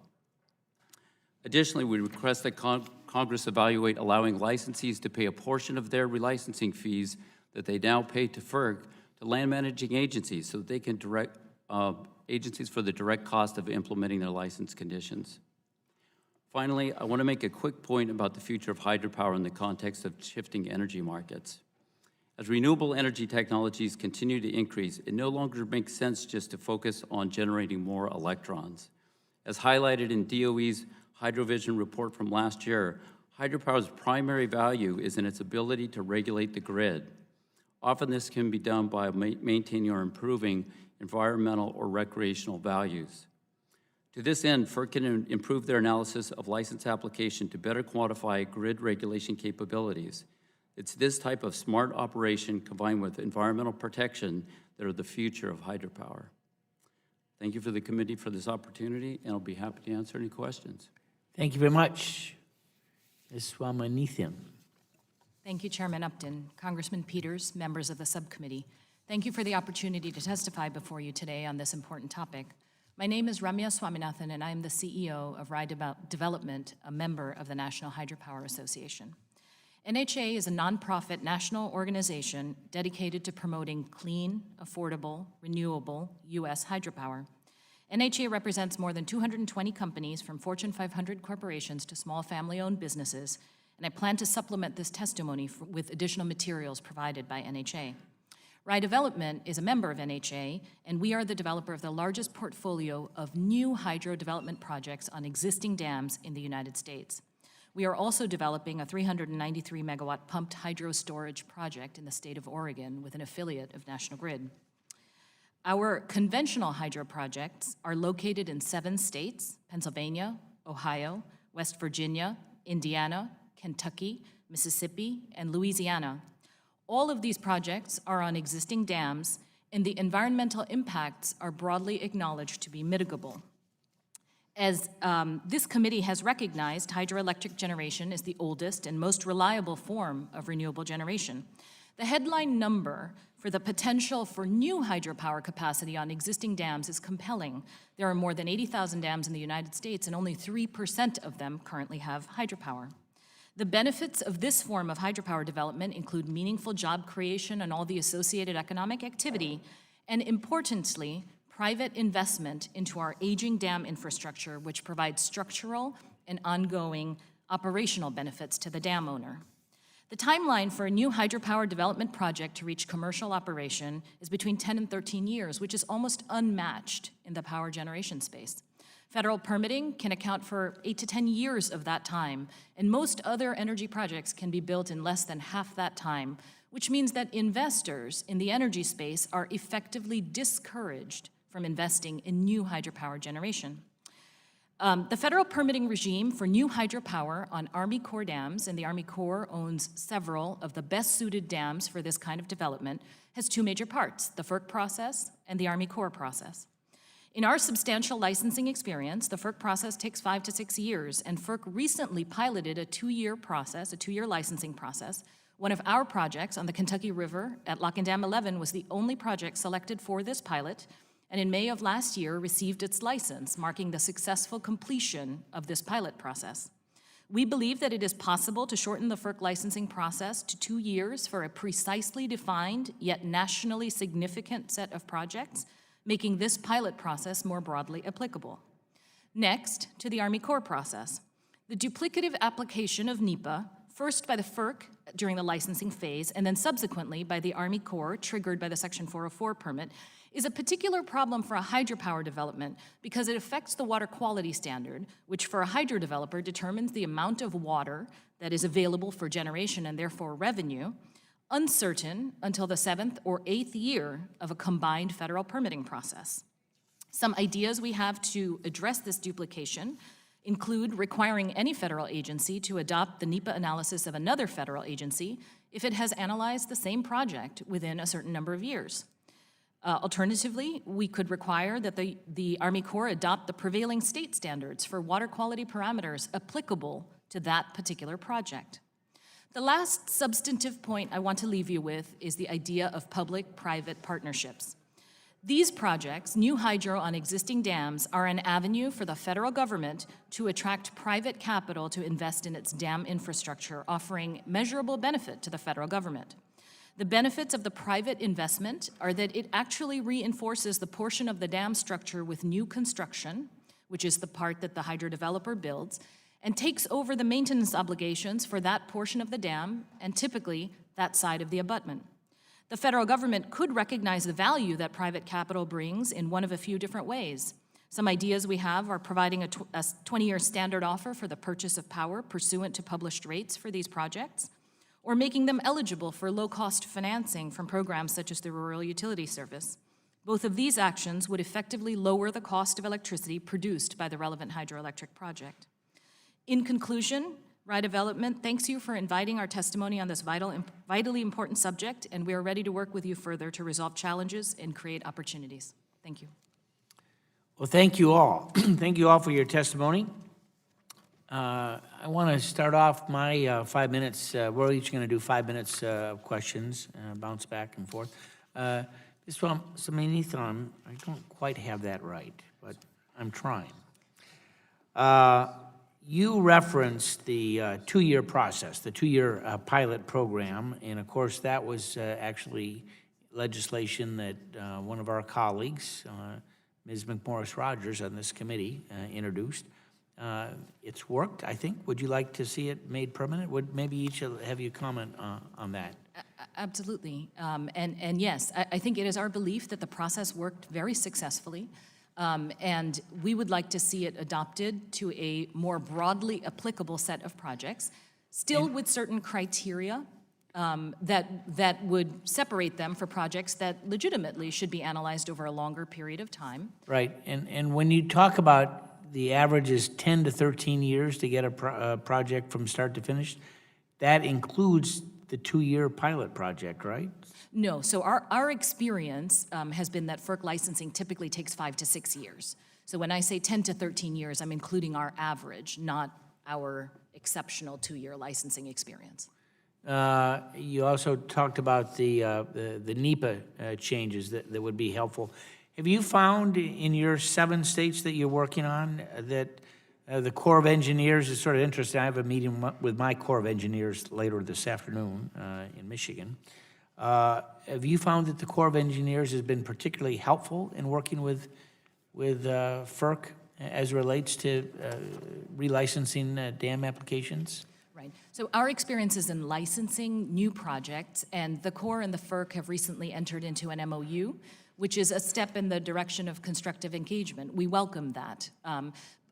Additionally, we request that Congress evaluate allowing licensees to pay a portion of their relicensing fees that they now pay to FERC to land managing agencies so that they can direct agencies for the direct cost of implementing their license conditions. Finally, I want to make a quick point about the future of hydropower in the context of shifting energy markets. As renewable energy technologies continue to increase, it no longer makes sense just to focus on generating more electrons. As highlighted in DOE's HydroVision report from last year, hydropower's primary value is in its ability to regulate the grid. Often this can be done by maintaining or improving environmental or recreational values. To this end, FERC can improve their analysis of license application to better quantify grid regulation capabilities. It's this type of smart operation combined with environmental protection that are the future of hydropower. Thank you for the committee for this opportunity, and I'll be happy to answer any questions. Thank you very much. Ms. Swaminathan. Thank you, Chairman Upton, Congressman Peters, members of the subcommittee. Thank you for the opportunity to testify before you today on this important topic. My name is Ramya Swaminathan, and I am the CEO of Rye Development, a member of the National Hydropower Association. NHA is a nonprofit national organization dedicated to promoting clean, affordable, renewable U.S. hydropower. NHA represents more than 220 companies from Fortune 500 corporations to small family-owned businesses, and I plan to supplement this testimony with additional materials provided by NHA. Rye Development is a member of NHA, and we are the developer of the largest portfolio of new hydro development projects on existing dams in the United States. We are also developing a 393-megawatt pumped hydro storage project in the state of Oregon with an affiliate of National Grid. Our conventional hydro projects are located in 7 states: Pennsylvania, Ohio, West Virginia, Indiana, Kentucky, Mississippi, and Louisiana. All of these projects are on existing dams, and the environmental impacts are broadly acknowledged to be mitigable. As this committee has recognized, hydroelectric generation is the oldest and most reliable form of renewable generation. The headline number for the potential for new hydropower capacity on existing dams is compelling. There are more than 80,000 dams in the United States, and only 3% of them currently have hydropower. The benefits of this form of hydropower development include meaningful job creation and all the associated economic activity, and importantly, private investment into our aging dam infrastructure, which provides structural and ongoing operational benefits to the dam owner. The timeline for a new hydropower development project to reach commercial operation is between 10 and 13 years, which is almost unmatched in the power generation space. Federal permitting can account for 8 to 10 years of that time, and most other energy projects can be built in less than half that time, which means that investors in the energy space are effectively discouraged from investing in new hydropower generation. The federal permitting regime for new hydropower on Army Corps dams, and the Army Corps owns several of the best-suited dams for this kind of development, has 2 major parts: the FERC process and the Army Corps process. In our substantial licensing experience, the FERC process takes 5 to 6 years, and FERC recently piloted a 2-year process, a 2-year licensing process. One of our projects on the Kentucky River at Lock and Dam 11 was the only project selected for this pilot, and in May of last year received its license, marking the successful completion of this pilot process. We believe that it is possible to shorten the FERC licensing process to 2 years for a precisely defined yet nationally significant set of projects, making this pilot process more broadly applicable. Next, to the Army Corps process. The duplicative application of NEPA, first by the FERC during the licensing phase, and then subsequently by the Army Corps, triggered by the Section 404 permit, is a particular problem for a hydropower development because it affects the water quality standard, which for a hydro developer determines the amount of water that is available for generation and therefore revenue, uncertain until the 7th or 8th year of a combined federal permitting process. Some ideas we have to address this duplication include requiring any federal agency to adopt the NEPA analysis of another federal agency if it has analyzed the same project within a certain number of years. Alternatively, we could require that the Army Corps adopt the prevailing state standards for water quality parameters applicable to that particular project. The last substantive point I want to leave you with is the idea of public-private partnerships. These projects, new hydro on existing dams, are an avenue for the federal government to attract private capital to invest in its dam infrastructure, offering measurable benefit to the federal government. The benefits of the private investment are that it actually reinforces the portion of the dam structure with new construction, which is the part that the hydro developer builds, and takes over the maintenance obligations for that portion of the dam, and typically that side of the abutment. The federal government could recognize the value that private capital brings in one of a few different ways. Some ideas we have are providing a 20-year standard offer for the purchase of power pursuant to published rates for these projects, or making them eligible for low-cost financing from programs such as the Rural Utility Service. Both of these actions would effectively lower the cost of electricity produced by the relevant hydroelectric project. In conclusion, Rye Development thanks you for inviting our testimony on this vitally important subject, and we are ready to work with you further to resolve challenges and create opportunities. Thank you. Well, thank you all. Thank you all for your testimony. I want to start off my 5 minutes. We're each going to do 5 minutes of questions, bounce back and forth. Ms. Swaminathan, I don't quite have that right, but I'm trying. You referenced the 2-year process, the 2-year pilot program, and of course that was actually legislation that one of our colleagues, Ms. McMorris-Rogers on this committee, introduced. It's worked, I think. Would you like to see it made permanent? Would maybe each have you comment on that? Absolutely. And yes, I think it is our belief that the process worked very successfully. And we would like to see it adopted to a more broadly applicable set of projects, still with certain criteria that would separate them for projects that legitimately should be analyzed over a longer period of time. Right, and when you talk about the average is 10 to 13 years to get a project from start to finish, that includes the 2-year pilot project, right? No, so our experience has been that FERC licensing typically takes 5 to 6 years. So when I say 10 to 13 years, I'm including our average, not our exceptional 2-year licensing experience. You also talked about the NEPA changes that would be helpful. Have you found in your 7 states that you're working on that the Corps of Engineers is sort of interesting? I have a meeting with my Corps of Engineers later this afternoon in Michigan. Have you found that the Corps of Engineers has been particularly helpful in working with FERC as relates to relicensing dam applications? Right. So our experience is in licensing new projects, and the Corps and the FERC have recently entered into an MOU, which is a step in the direction of constructive engagement. We welcome that.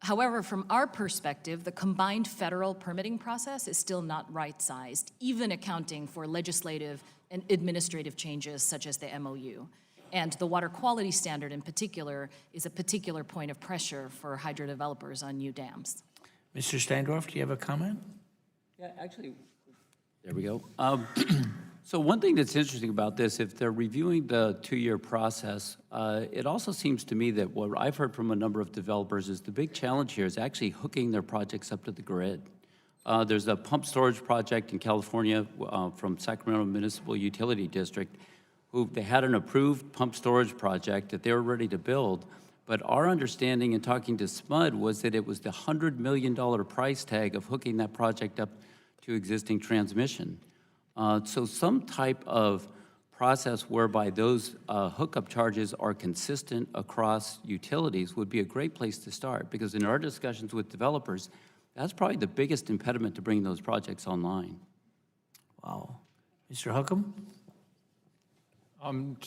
However, from our perspective, the combined federal permitting process is still not right-sized, even accounting for legislative and administrative changes such as the MOU. And the water quality standard in particular is a particular point of pressure for hydro developers on new dams. Mr. Steindorf, do you have a comment? Yeah, actually, there we go. So one thing that's interesting about this, if they're reviewing the 2-year process, it also seems to me that what I've heard from a number of developers is the big challenge here is actually hooking their projects up to the grid. There's a pump storage project in California from Sacramento Municipal Utility District, who they had an approved pump storage project that they were ready to build, but our understanding in talking to SMUD was that it was the $100 million price tag of hooking that project up to existing transmission. So some type of process whereby those hookup charges are consistent across utilities would be a great place to start, because in our discussions with developers, that's probably the biggest impediment to bringing those projects online. Wow. Mr. Hookham?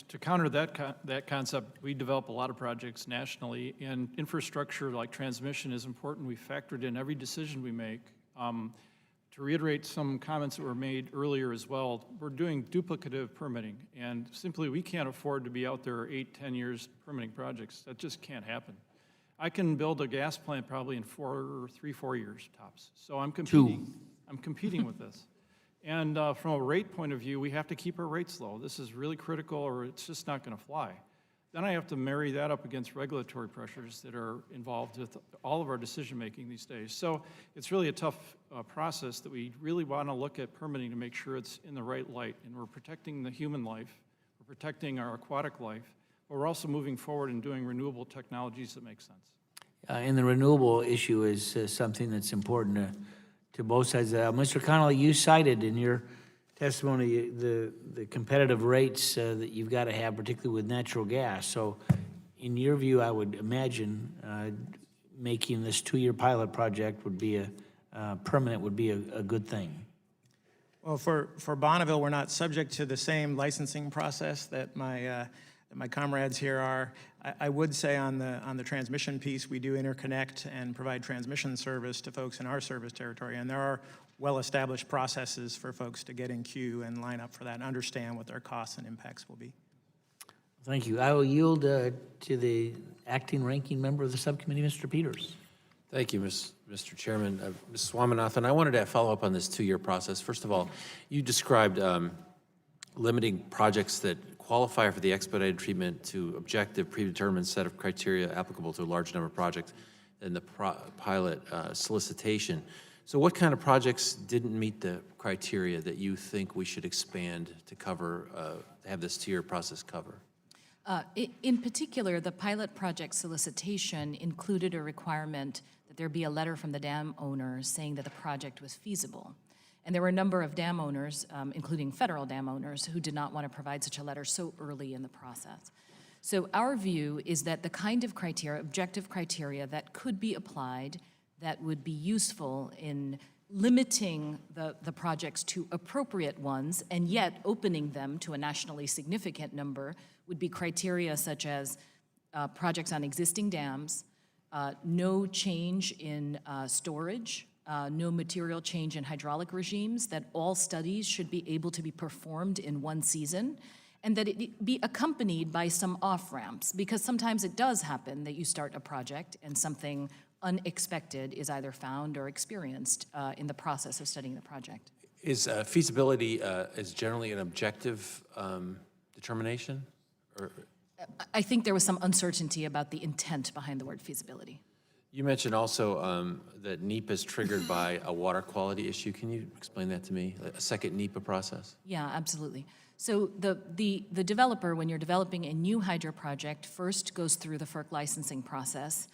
To counter that concept, we develop a lot of projects nationally, and infrastructure like transmission is important. We factor it in every decision we make. To reiterate some comments that were made earlier as well, we're doing duplicative permitting, and simply we can't afford to be out there 8-10 years permitting projects. That just can't happen. I can build a gas plant probably in 4 years tops. So I'm competing. I'm competing with this. And from a rate point of view, we have to keep our rates low. This is really critical, or it's just not going to fly. Then I have to marry that up against regulatory pressures that are involved with all of our decision-making these days. So it's really a tough process that we really want to look at permitting to make sure it's in the right light. And we're protecting the human life, we're protecting our aquatic life, but we're also moving forward and doing renewable technologies that make sense. And the renewable issue is something that's important to both sides. Mr. Connolly, you cited in your testimony the competitive rates that you've got to have, particularly with natural gas. So in your view, I would imagine making this 2-year pilot project would be permanent would be a good thing. Well, for Bonneville, we're not subject to the same licensing process that my comrades here are. I would say on the transmission piece, we do interconnect and provide transmission service to folks in our service territory, and there are well-established processes for folks to get in queue and line up for that and understand what their costs and impacts will be. Thank you. I will yield to the acting ranking member of the subcommittee, Mr. Peters. Thank you, Mr. Chairman. Ms. Swaminathan, I wanted to follow up on this 2-year process. First of all, you described limiting projects that qualify for the expedited treatment to objective, predetermined set of criteria applicable to a large number of projects in the pilot solicitation. So what kind of projects didn't meet the criteria that you think we should expand to cover, have this 2-year process cover? In particular, the pilot project solicitation included a requirement that there be a letter from the dam owner saying that the project was feasible. And there were a number of dam owners, including federal dam owners, who did not want to provide such a letter so early in the process. So our view is that the kind of criteria, objective criteria, that could be applied that would be useful in limiting the projects to appropriate ones and yet opening them to a nationally significant number would be criteria such as projects on existing dams, no change in storage, no material change in hydraulic regimes, that all studies should be able to be performed in one season, and that it be accompanied by some off-ramps, because sometimes it does happen that you start a project and something unexpected is either found or experienced in the process of studying the project. Is feasibility is generally an objective determination? Or I think there was some uncertainty about the intent behind the word feasibility. you mentioned also that NEPA is triggered by a water quality issue. Can you explain that to me? A second NEPA process? Yeah, absolutely. So the developer, when you're developing a new hydro project, first goes through the FERC licensing process,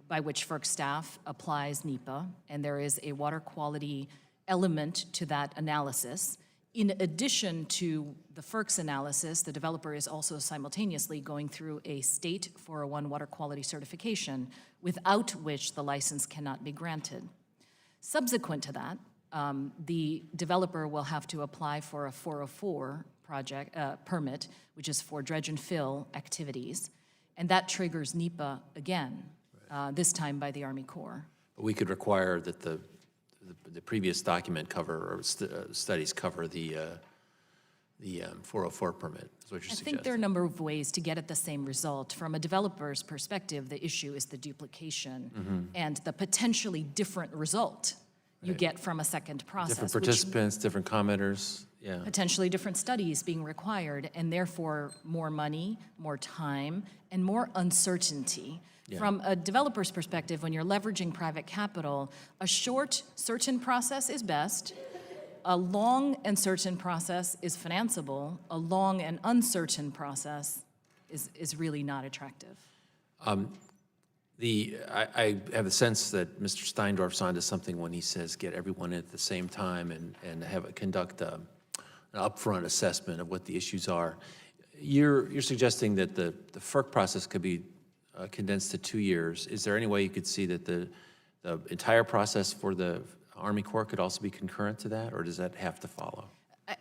by which FERC staff applies NEPA, and there is a water quality element to that analysis. In addition to the FERC's analysis, the developer is also simultaneously going through a state 401 water quality certification, without which the license cannot be granted. Subsequent to that, the developer will have to apply for a 404 project permit, which is for dredge and fill activities, and that triggers NEPA again, this time by the Army Corps. But we could require that the previous document cover, or studies cover the 404 permit, is what you're I suggesting. think there are a number of ways to get at the same result. From a developer's perspective, the issue is the duplication and the potentially different result you get from a second process. Different which participants, different commenters, yeah. potentially different studies being required, and therefore more money, more time, and more uncertainty. Yeah. From a developer's perspective, when you're leveraging private capital, a short, certain process is best. A long and certain process is financeable. A long and uncertain process is really not attractive. I have a sense that Mr. Steindorf's onto something when he says get everyone in at the same time and conduct an upfront assessment of what the issues are. You're suggesting that the FERC process could be condensed to 2 years. Is there any way you could see that the entire process for the Army Corps could also be concurrent to that, or does that have to follow?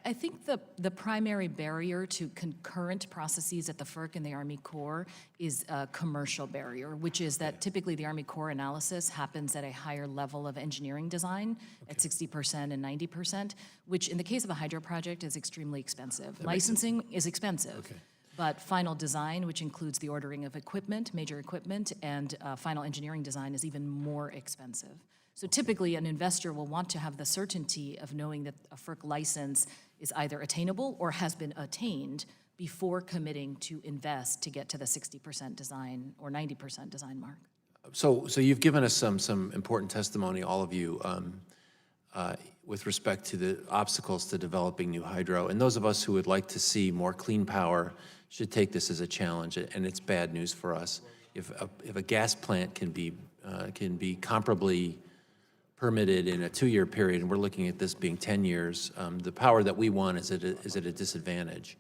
I think the primary barrier to concurrent processes at the FERC and the Army Corps is a commercial barrier, which is that typically the Army Corps analysis happens at a higher level of engineering design, at 60% and 90%, which in the case of a hydro project is extremely expensive. Licensing is expensive. But final design, which includes the ordering of equipment, major equipment, and final engineering design is even more expensive. So typically, an investor will want to have the certainty of knowing that a FERC license is either attainable or has been attained before committing to invest to get to the 60% design or 90% design mark. So you've given us some important testimony, all of you, with respect to the obstacles to developing new hydro. And those of us who would like to see more clean power should take this as a challenge, and it's bad news for us. If a gas plant can be comparably permitted in a 2-year period, and we're looking at this being 10 years, the power that we want is at a disadvantage.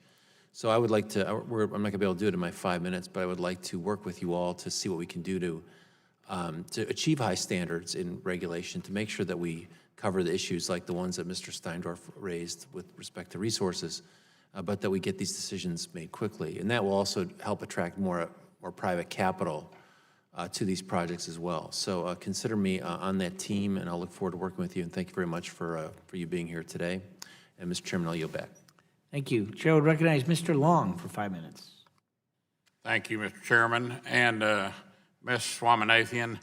So I would like to, I'm not gonna be able to do it in my 5 minutes, but I would like to work with you all to see what we can do to achieve high standards in regulation, to make sure that we cover the issues like the ones that Mr. Steindorf raised with respect to resources, but that we get these decisions made quickly. And that will also help attract more private capital to these projects as well. So consider me on that team, and I'll look forward to working with you, and thank you very much for you being here today. And Mr. Chairman, I'll yield back. Thank you. Chair would recognize Mr. Long for 5 minutes. Thank you, Mr. Chairman. And Ms. Swaminathan,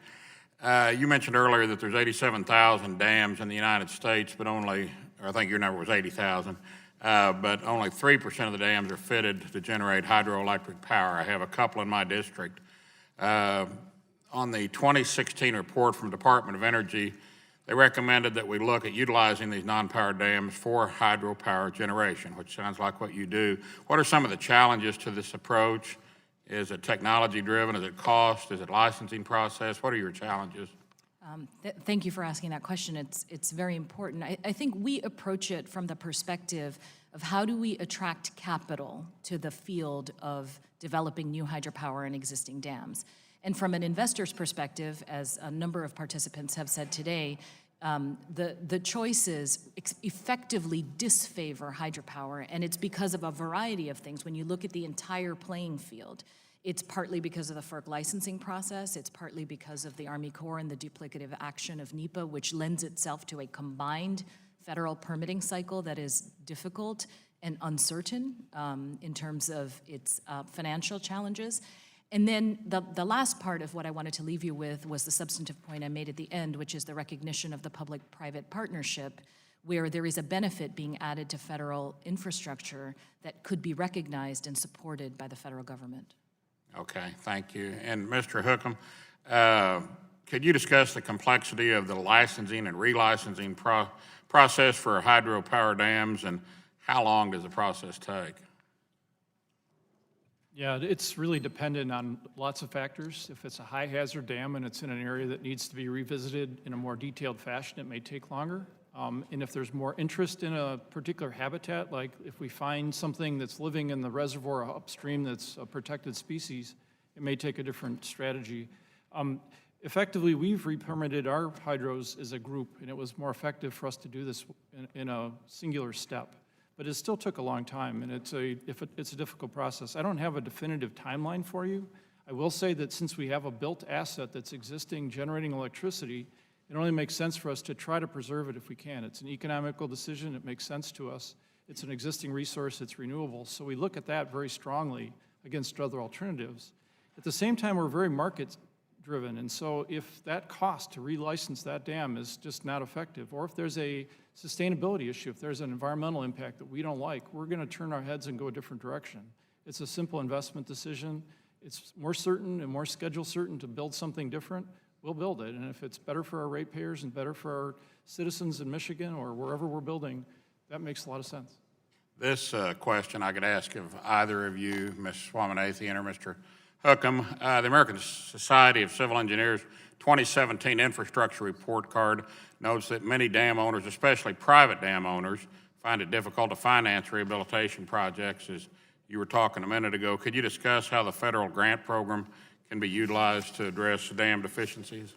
you mentioned earlier that there's 87,000 dams in the United States, but only, or I think your number was 80,000, but only 3% of the dams are fitted to generate hydroelectric power. I have a couple in my district. On the 2016 report from Department of Energy, they recommended that we look at utilizing these non-powered dams for hydropower generation, which sounds like what you do. What are some of the challenges to this approach? Is it technology-driven? Is it cost? Is it licensing process? What are your challenges? Thank you for asking that question. It's very important. I think we approach it from the perspective of how do we attract capital to the field of developing new hydropower and existing dams. And from an investor's perspective, as a number of participants have said today, the choices effectively disfavor hydropower, and it's because of a variety of things. When you look at the entire playing field, It's partly because of the FERC licensing process. It's partly because of the Army Corps and the duplicative action of NEPA, which lends itself to a combined federal permitting cycle that is difficult and uncertain in terms of its financial challenges. And then the last part of what I wanted to leave you with was the substantive point I made at the end, which is the recognition of the public-private partnership, where there is a benefit being added to federal infrastructure that could be recognized and supported by the federal government. Okay, thank you. And Mr. Hookham, could you discuss the complexity of the licensing and relicensing process for hydropower dams, and how long does the process take? Yeah, it's really dependent on lots of factors. If it's a high hazard dam and it's in an area that needs to be revisited in a more detailed fashion, it may take longer. And if there's more interest in a particular habitat, like if we find something that's living in the reservoir upstream that's a protected species, it may take a different strategy. Effectively, we've re-permitted our hydros as a group, and it was more effective for us to do this in a singular step. But it still took a long time, and it's a difficult process. I don't have a definitive timeline for you. I will say that since we have a built asset that's existing, generating electricity, it only makes sense for us to try to preserve it if we can. It's an economical decision. It makes sense to us. It's an existing resource. It's renewable. So we look at that very strongly against other alternatives. At the same time, we're very market-driven, and so if that cost to relicense that dam is just not effective, or if there's a sustainability issue, if there's an environmental impact that we don't like, we're going to turn our heads and go a different direction. It's a simple investment decision. It's more certain and more schedule certain to build something different. We'll build it, and if it's better for our ratepayers and better for our citizens in Michigan or wherever we're building, that makes a lot of sense. This question I could ask of either of you, Ms. Swaminathan or Mr. Hookham. The American Society of Civil Engineers 2017 Infrastructure Report Card notes that many dam owners, especially private dam owners, find it difficult to finance rehabilitation projects, as you were talking a minute ago. Could you discuss how the federal grant program can be utilized to address dam deficiencies?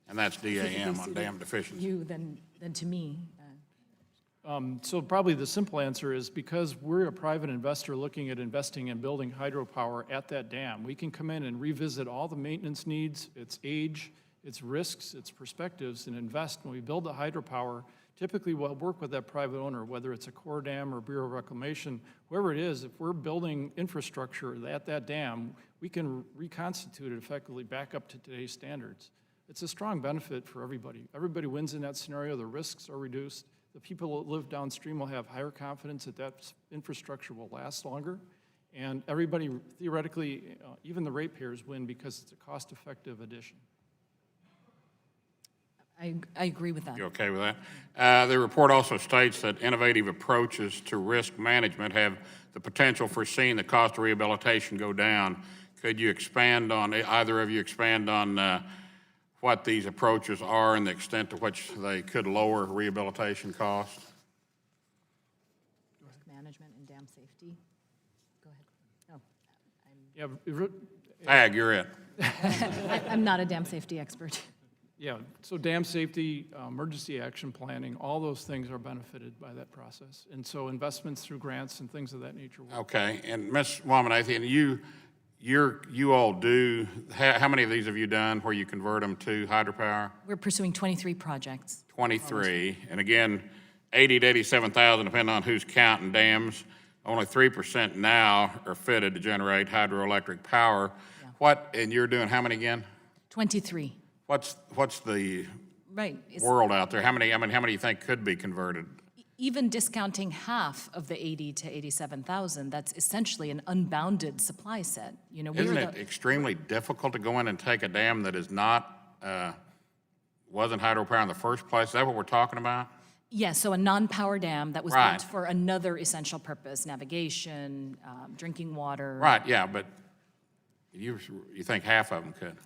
And that's DAM on dam deficiencies. You than to me. So probably the simple answer is because we're a private investor looking at investing in building hydropower at that dam, we can come in and revisit all the maintenance needs, its age, its risks, its perspectives, and invest. When we build the hydropower, typically we'll work with that private owner, whether it's a Corps dam or Bureau of Reclamation, whoever it is. If we're building infrastructure at that dam, we can reconstitute it effectively back up to today's standards. It's a strong benefit for everybody. Everybody wins in that scenario. The risks are reduced. The people that live downstream will have higher confidence that that infrastructure will last longer. And everybody, theoretically, even the ratepayers win because it's a cost-effective addition. I agree with that. You okay with that? The report also states that innovative approaches to risk management have the potential for seeing the cost of rehabilitation go down. Could you expand on, either of you expand on what these approaches are and the extent to which they could lower rehabilitation costs? Risk management and dam safety. Go ahead. No, Ag, you're it. I'm not a dam safety expert. Yeah, so dam safety, emergency action planning, all those things are benefited by that process. And so investments through grants and things of that nature. Okay, and Ms. Swaminathan, you all do, how many of these have you done where you convert them to hydropower? We're pursuing 23 projects. 23, and again, 80 to 87,000, depending on who's counting dams. Only 3% now are fitted to generate hydroelectric power. Yeah. What, and you're doing how many again? 23. What's the Right. world out there? How many do you think could be converted? Even discounting half of the 80 to 87,000, that's essentially an unbounded supply set. You know, Isn't it extremely difficult to go in and take a dam that is not, wasn't hydropower in the first place? Is that what we're talking about? Yes, so a non-power dam that was Right. built for another essential purpose, navigation, drinking water. Right, yeah, but you think half of them could?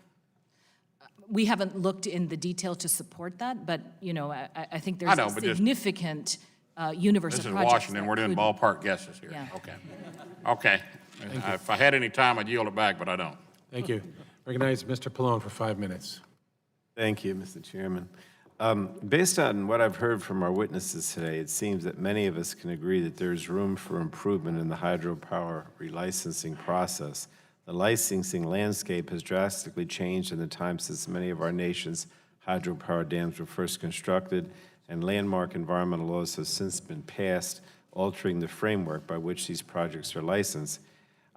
We haven't looked in the detail to support that, but, you know, I think there's a significant universe of This is projects. Washington, we're doing ballpark guesses here. Yeah. Okay. Okay. If I had any time, I'd yield it back, but I don't. Thank you. Recognize Mr. Pallone for 5 minutes. Thank you, Mr. Chairman. Based on what I've heard from our witnesses today, it seems that many of us can agree that there's room for improvement in the hydropower relicensing process. The licensing landscape has drastically changed in the time since many of our nation's hydropower dams were first constructed, and landmark environmental laws have since been passed, altering the framework by which these projects are licensed.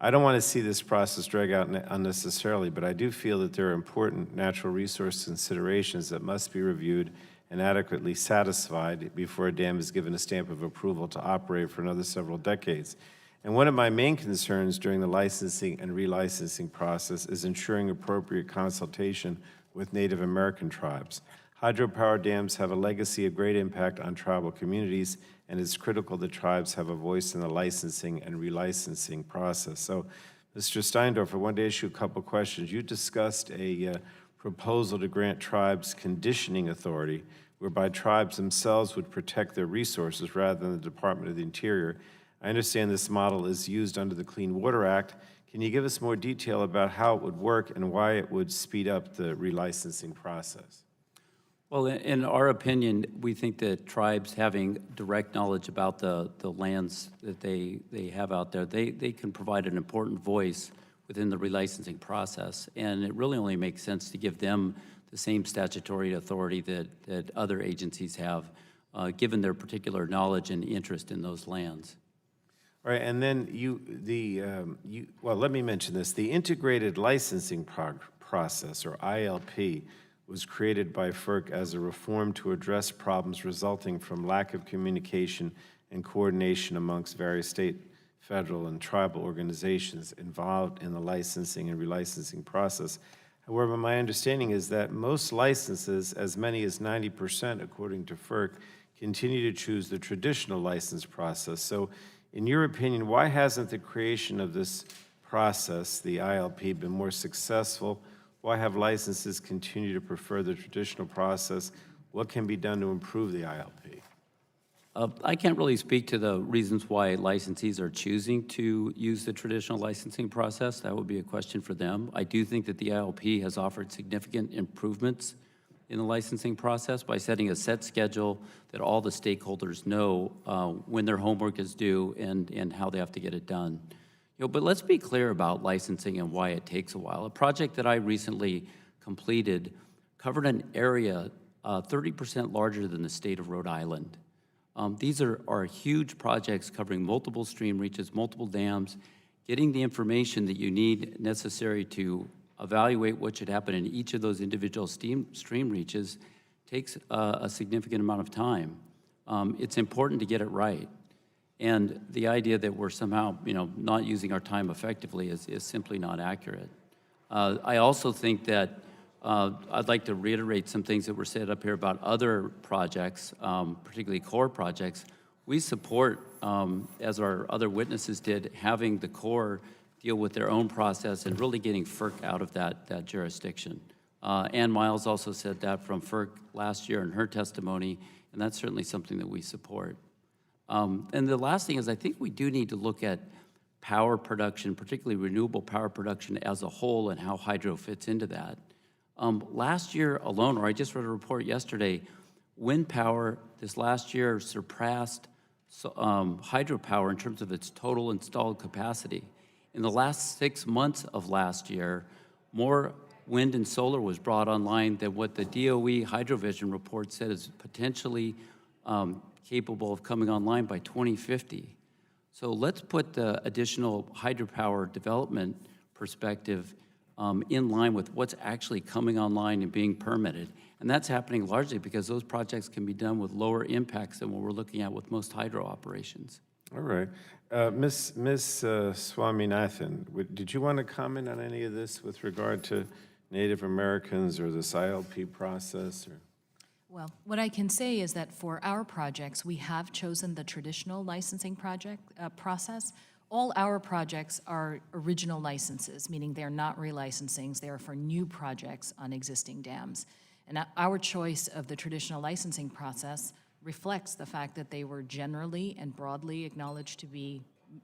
I don't want to see this process drag out unnecessarily, but I do feel that there are important natural resource considerations that must be reviewed and adequately satisfied before a dam is given a stamp of approval to operate for another several decades. And one of my main concerns during the licensing and relicensing process is ensuring appropriate consultation with Native American tribes. Hydropower dams have a legacy of great impact on tribal communities, and it's critical that tribes have a voice in the licensing and relicensing process. So, Mr. Steindorf, I wanted to ask you a couple questions. You discussed a proposal to grant tribes conditioning authority, whereby tribes themselves would protect their resources rather than the Department of the Interior. I understand this model is used under the Clean Water Act. Can you give us more detail about how it would work and why it would speed up the relicensing process? Well, in our opinion, we think that tribes having direct knowledge about the lands that they have out there, they can provide an important voice within the relicensing process. And it really only makes sense to give them the same statutory authority that other agencies have, given their particular knowledge and interest in those lands. All right, and then well, let me mention this. The Integrated Licensing Process, or ILP, was created by FERC as a reform to address problems resulting from lack of communication and coordination amongst various state, federal, and tribal organizations involved in the licensing and relicensing process. However, my understanding is that most licenses, as many as 90% according to FERC, continue to choose the traditional license process. So, in your opinion, why hasn't the creation of this process, the ILP, been more successful? Why have licenses continue to prefer the traditional process? What can be done to improve the ILP? I can't really speak to the reasons why licensees are choosing to use the traditional licensing process. That would be a question for them. I do think that the ILP has offered significant improvements in the licensing process by setting a set schedule that all the stakeholders know when their homework is due and how they have to get it done. But let's be clear about licensing and why it takes a while. A project that I recently completed covered an area 30% larger than the state of Rhode Island. These are huge projects covering multiple stream reaches, multiple dams. Getting the information that you need necessary to evaluate what should happen in each of those individual stream reaches takes a significant amount of time. It's important to get it right. And the idea that we're somehow, not using our time effectively is simply not accurate. I also think that I'd like to reiterate some things that were said up here about other projects, particularly core projects. We support, as our other witnesses did, having the Corps deal with their own process and really getting FERC out of that jurisdiction. Ann Miles also said that from FERC last year in her testimony, and that's certainly something that we support. And the last thing is I think we do need to look at power production, particularly renewable power production as a whole and how hydro fits into that. Last year alone, or I just read a report yesterday, wind power this last year surpassed hydropower in terms of its total installed capacity. In the last 6 months of last year, more wind and solar was brought online than what the DOE HydroVision report said is potentially capable of coming online by 2050. So let's put the additional hydropower development perspective in line with what's actually coming online and being permitted. And that's happening largely because those projects can be done with lower impacts than what we're looking at with most hydro operations. All right. Ms. Swaminathan, did you want to comment on any of this with regard to Native Americans or this ILP process? Or? Well, what I can say is that for our projects, we have chosen the traditional licensing process. All our projects are original licenses, meaning they're not relicensings. They are for new projects on existing dams. And our choice of the traditional licensing process reflects the fact that they were generally and broadly acknowledged to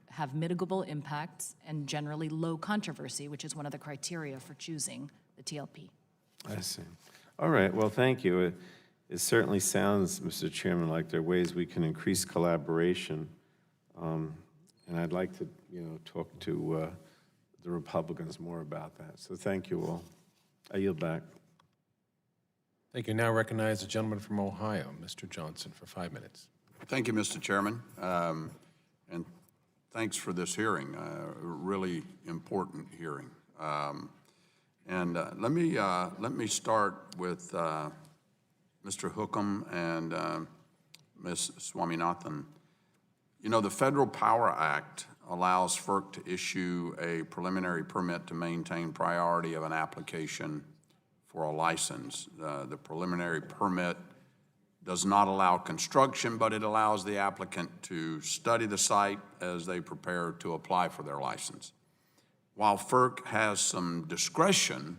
have mitigable impacts and generally low controversy, which is one of the criteria for choosing the TLP. I see. All right. Well, thank you. it certainly sounds, Mr. Chairman, like there are ways we can increase collaboration. And I'd like to, talk to the Republicans more about that. So thank you all. I yield back. Thank you. Now recognize the gentleman from Ohio, Mr. Johnson, for 5 minutes. Thank you, Mr. Chairman, and thanks for this hearing, a really important hearing. Let me start with Mr. Hookham and Ms. Swaminathan. You know, the Federal Power Act allows FERC to issue a preliminary permit to maintain priority of an application for a license. The preliminary permit does not allow construction, but it allows the applicant to study the site as they prepare to apply for their license. While FERC has some discretion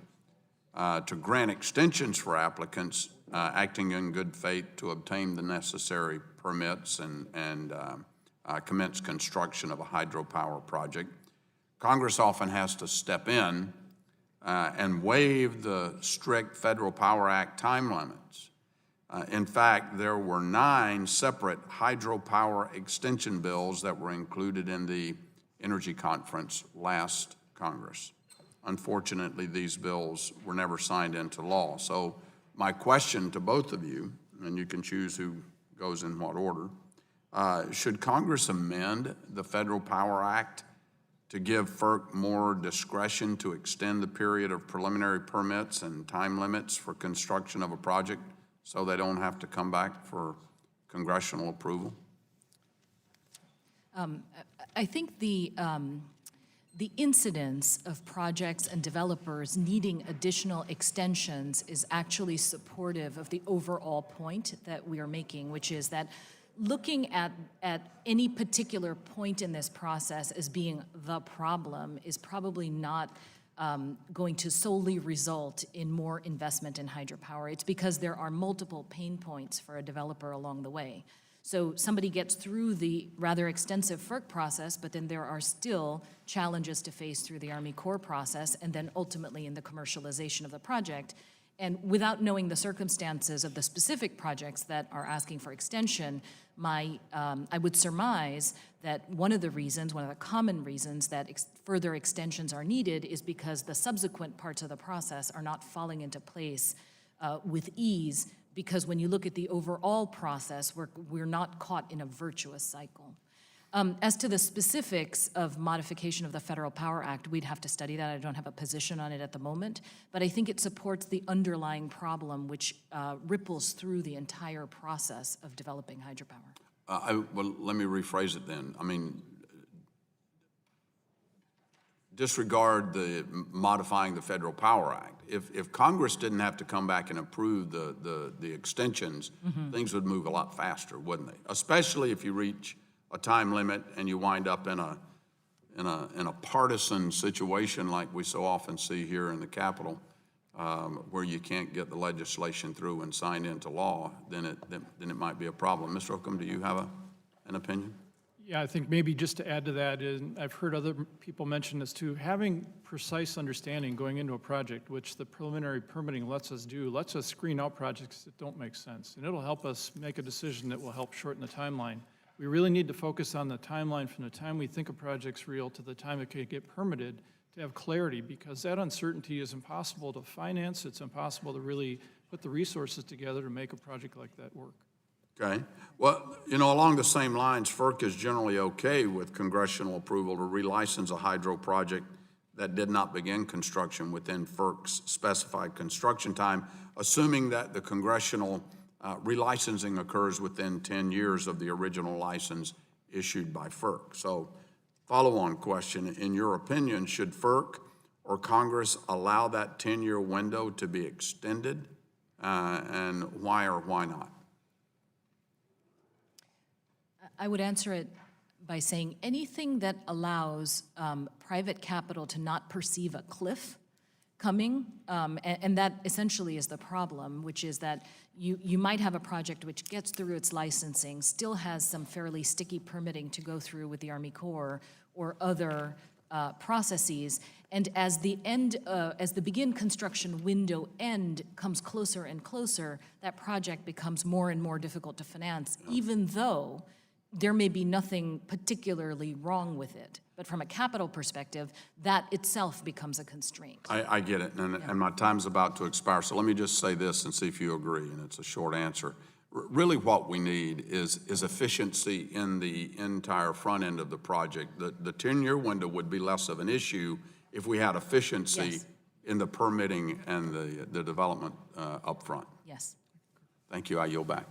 to grant extensions for applicants acting in good faith to obtain the necessary permits and commence construction of a hydropower project, Congress often has to step in and waive the strict Federal Power Act time limits. In fact, there were 9 separate hydropower extension bills that were included in the Energy Conference last Congress. Unfortunately, these bills were never signed into law. So my question to both of you, and you can choose who goes in what order, should Congress amend the Federal Power Act to give FERC more discretion to extend the period of preliminary permits and time limits for construction of a project so they don't have to come back for congressional approval? I think the incidence of projects and developers needing additional extensions is actually supportive of the overall point that we are making, which is that looking at any particular point in this process as being the problem is probably not going to solely result in more investment in hydropower. It's because there are multiple pain points for a developer along the way. So somebody gets through the rather extensive FERC process, but then there are still challenges to face through the Army Corps process and then ultimately in the commercialization of the project. And without knowing the circumstances of the specific projects that are asking for extension, I would surmise that one of the common reasons that further extensions are needed is because the subsequent parts of the process are not falling into place with ease, because when you look at the overall process, we're not caught in a virtuous cycle. As to the specifics of modification of the Federal Power Act, we'd have to study that. I don't have a position on it at the moment, but I think it supports the underlying problem which ripples through the entire process of developing hydropower. Well, let me rephrase it then. I mean, disregard the modifying the Federal Power Act. If Congress didn't have to come back and approve the extensions, things would move a lot faster, wouldn't they? Especially if you reach a time limit and you wind up in a partisan situation like we so often see here in the Capitol, where you can't get the legislation through and signed into law, then it might be a problem. Mr. Oakham, do you have an opinion? Yeah, I think maybe just to add to that, and I've heard other people mention this too, having precise understanding going into a project, which the preliminary permitting lets us do, lets us screen out projects that don't make sense. And it'll help us make a decision that will help shorten the timeline. We really need to focus on the timeline from the time we think a project's real to the time it can get permitted to have clarity, because that uncertainty is impossible to finance. It's impossible to really put the resources together to make a project like that work. Okay. Well, along the same lines, FERC is generally okay with congressional approval to relicense a hydro project that did not begin construction within FERC's specified construction time, assuming that the congressional relicensing occurs within 10 years of the original license issued by FERC. So, follow-on question, in your opinion, should FERC or Congress allow that 10-year window to be extended, and why or why not? I would answer it by saying anything that allows private capital to not perceive a cliff coming, and that essentially is the problem, which is that you might have a project which gets through its licensing, still has some fairly sticky permitting to go through with the Army Corps or other processes. And as the begin construction window end comes closer and closer, that project becomes more and more difficult to finance, even though there may be nothing particularly wrong with it. But from a capital perspective, that itself becomes a constraint. I get it, and my time's about to expire, so let me just say this and see if you agree, and it's a short answer. Really what we need is efficiency in the entire front end of the project. The 10-year window would be less of an issue if we had efficiency Yes. in the permitting and the development up front. Yes. Thank you, I yield back.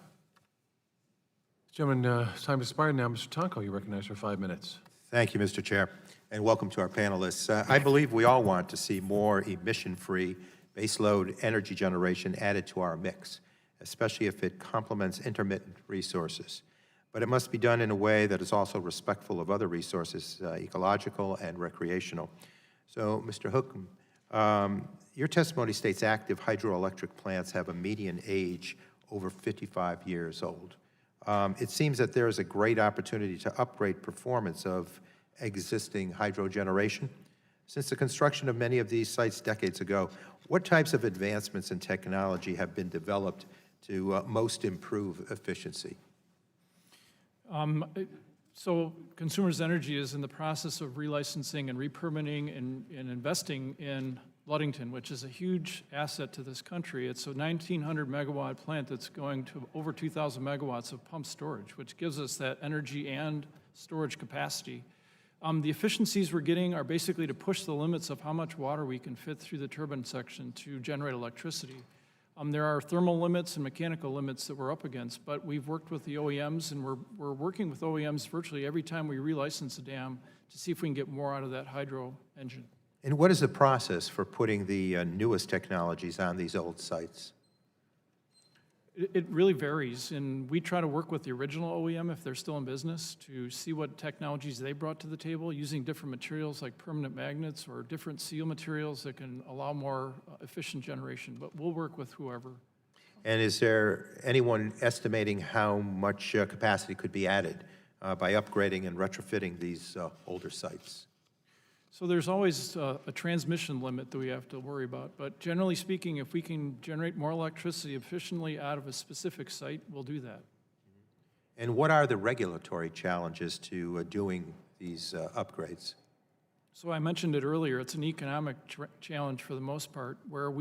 Gentlemen, time has expired now. Mr. Tonko, you recognize for 5 minutes. Thank you, Mr. Chair, and welcome to our panelists. I believe we all want to see more emission-free baseload energy generation added to our mix, especially if it complements intermittent resources. But it must be done in a way that is also respectful of other resources, ecological and recreational. So, Mr. Hookham, your testimony states active hydroelectric plants have a median age over 55 years old. It seems that there is a great opportunity to upgrade performance of existing hydro generation. Since the construction of many of these sites decades ago, what types of advancements in technology have been developed to most improve efficiency? So Consumers Energy is in the process of relicensing and re-permitting and investing in Ludington, which is a huge asset to this country. It's a 1,900 megawatt plant that's going to over 2,000 megawatts of pump storage, which gives us that energy and storage capacity. The efficiencies we're getting are basically to push the limits of how much water we can fit through the turbine section to generate electricity. There are thermal limits and mechanical limits that we're up against, but we've worked with the OEMs, and we're working with OEMs virtually every time we relicense a dam to see if we can get more out of that hydro engine. And what is the process for putting the newest technologies on these old sites? It really varies, and we try to work with the original OEM if they're still in business to see what technologies they brought to the table using different materials like permanent magnets or different seal materials that can allow more efficient generation, but we'll work with whoever. And is there anyone estimating how much capacity could be added by upgrading and retrofitting these older sites? So there's always a transmission limit that we have to worry about, but generally speaking, if we can generate more electricity efficiently out of a specific site, we'll do that. And what are the regulatory challenges to doing these upgrades? So I mentioned it earlier, it's an economic challenge for the most part, where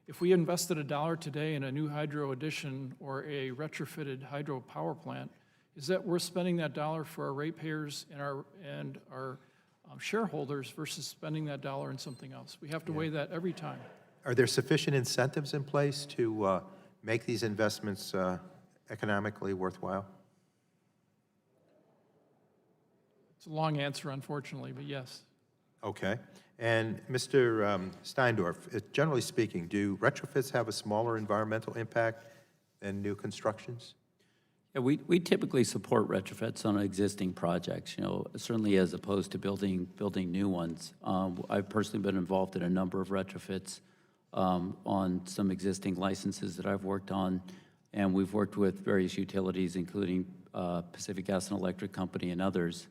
if we invested $1 today in a new hydro addition or a retrofitted hydropower plant, is that worth spending that dollar for our ratepayers and our shareholders versus spending that dollar in something else? We have to weigh that every time. Are there sufficient incentives in place to make these investments economically worthwhile? It's a long answer, unfortunately, but yes. Okay. And Mr. Steindorf, generally speaking, do retrofits have a smaller environmental impact than new constructions? Yeah, we typically support retrofits on existing projects, certainly as opposed to building new ones. I've personally been involved in a number of retrofits on some existing licenses that I've worked on, and we've worked with various utilities, including Pacific Gas and Electric Company and others,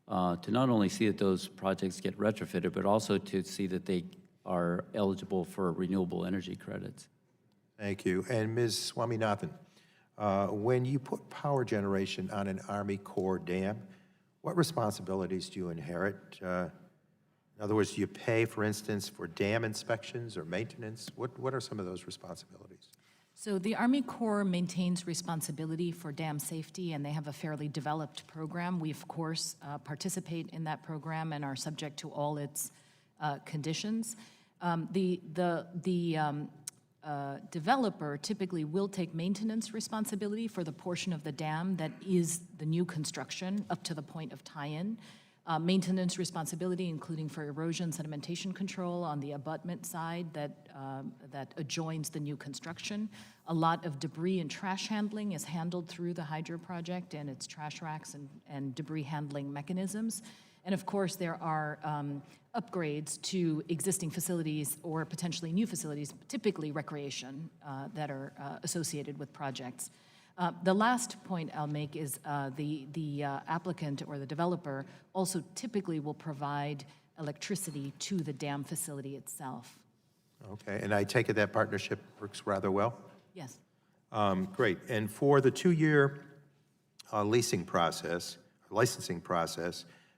to not only see that those projects get retrofitted, but also to see that they are eligible for renewable energy credits. Thank you. And Ms. Swaminathan, when you put power generation on an Army Corps dam, what responsibilities do you inherit? In other words, do you pay, for instance, for dam inspections or maintenance? What are some of those responsibilities? So the Army Corps maintains responsibility for dam safety, and they have a fairly developed program. We, of course, participate in that program and are subject to all its conditions. The developer typically will take maintenance responsibility for the portion of the dam that is the new construction up to the point of tie-in. Maintenance responsibility, including for erosion sedimentation control on the abutment side that adjoins the new construction. A lot of debris and trash handling is handled through the hydro project and its trash racks and debris handling mechanisms. And of course, there are upgrades to existing facilities or potentially new facilities, typically recreation, that are associated with projects. The last point I'll make is the applicant or the developer also typically will provide electricity to the dam facility itself. Okay, and I take it that partnership works rather well? Yes. Great. And for the 2-year licensing process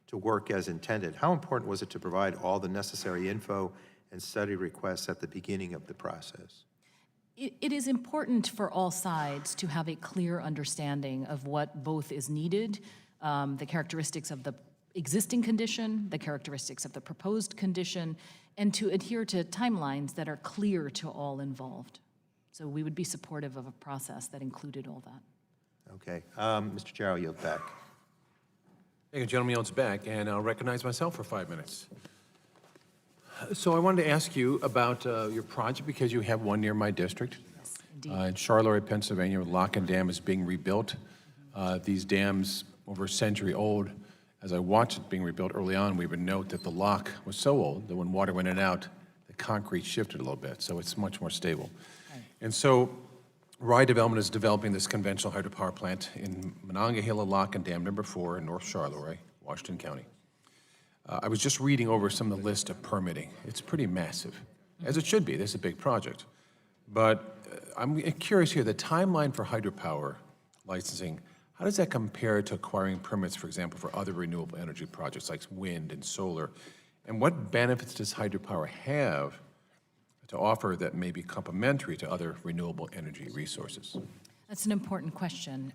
to work as intended, how important was it to provide all the necessary info and study requests at the beginning of the process? It is important for all sides to have a clear understanding of what both is needed, the characteristics of the existing condition, the characteristics of the proposed condition, and to adhere to timelines that are clear to all involved. So we would be supportive of a process that included all that. Okay. Mr. Chair, I'll yield back. Thank you, gentleman yields back, and I'll recognize myself for 5 minutes. So I wanted to ask you about your project, because you have one near my district. Yes, indeed. In Charleroi, Pennsylvania, Locken Dam is being rebuilt. These dams, over a century old, as I watched it being rebuilt early on, we would note that the lock was so old that when water went in and out, the concrete shifted a little bit, so it's much more stable. Right. And so Rye Development is developing this conventional hydropower plant in Monongahela Locken Dam number 4 in North Charleroi, Washington County. I was just reading over some of the list of permitting. It's pretty massive, as it should be. This is a big project. But I'm curious here, the timeline for hydropower licensing, how does that compare to acquiring permits, for example, for other renewable energy projects like wind and solar? And what benefits does hydropower have to offer that may be complementary to other renewable energy resources? That's an important question.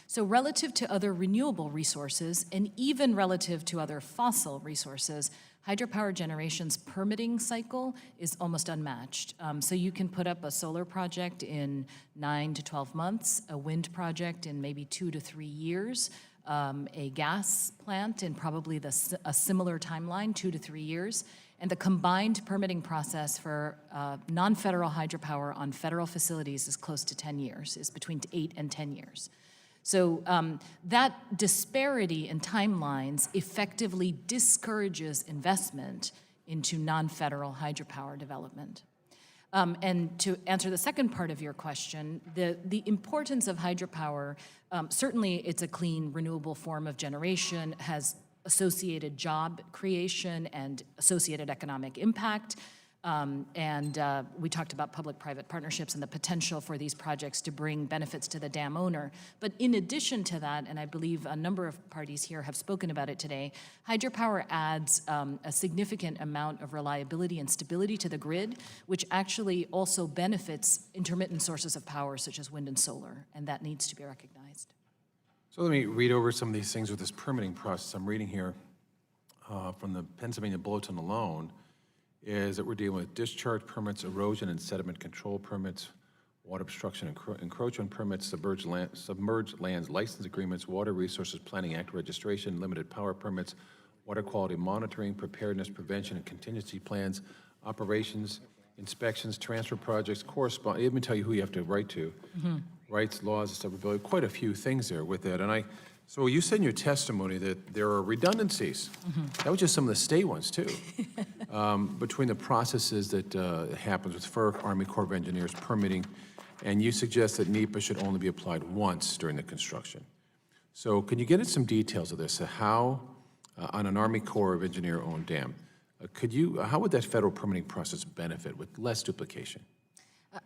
So relative to other renewable resources, and even relative to other fossil resources, hydropower generation's permitting cycle is almost unmatched. So you can put up a solar project in 9 to 12 months, a wind project in maybe 2 to 3 years, a gas plant in probably a similar timeline, 2 to 3 years. And the combined permitting process for non-federal hydropower on federal facilities is close to 10 years, is between 8 and 10 years. So that disparity in timelines effectively discourages investment into non-federal hydropower development. And to answer the second part of your question, the importance of hydropower, certainly it's a clean, renewable form of generation, has associated job creation and associated economic impact. We talked about public-private partnerships and the potential for these projects to bring benefits to the dam owner. But in addition to that, and I believe a number of parties here have spoken about it today, hydropower adds a significant amount of reliability and stability to the grid, which actually also benefits intermittent sources of power such as wind and solar, and that needs to be recognized. So let me read over some of these things with this permitting process. I'm reading here from the Pennsylvania Bulletin alone, is that we're dealing with discharge permits, erosion and sediment control permits, water obstruction and encroachment permits, submerged lands license agreements, Water Resources Planning Act registration, limited power permits, water quality monitoring, preparedness, prevention and contingency plans, operations, inspections, transfer projects, correspond. Let me tell you who you have to write to. Rights, laws, and stuff. Quite a few things there with that. And so you said in your testimony that there are redundancies. That was just some of the state ones too. Between the processes that happens with FERC, Army Corps of Engineers permitting, and you suggest that NEPA should only be applied once during the construction. So can you get into some details of this? How, on an Army Corps of Engineer-owned dam, how would that federal permitting process benefit with less duplication?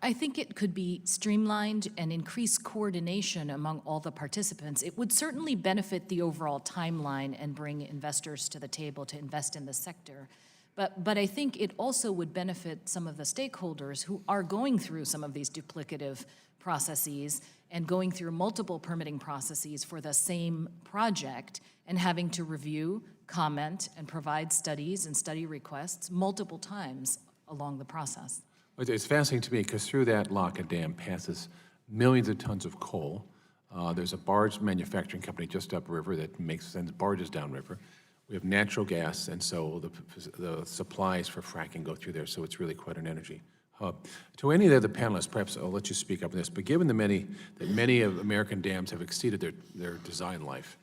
I think it could be streamlined and increase coordination among all the participants. It would certainly benefit the overall timeline and bring investors to the table to invest in the sector. But I think it also would benefit some of the stakeholders who are going through some of these duplicative processes and going through multiple permitting processes for the same project and having to review, comment, and provide studies and study requests multiple times along the process. It's fascinating to me because through that Locken Dam passes millions of tons of coal. There's a barge manufacturing company just upriver that sends barges downriver. We have natural gas, and so the supplies for fracking go through there, so it's really quite an energy hub. To any of the other panelists, perhaps I'll let you speak up on this, but given that many of American dams have exceeded their design life,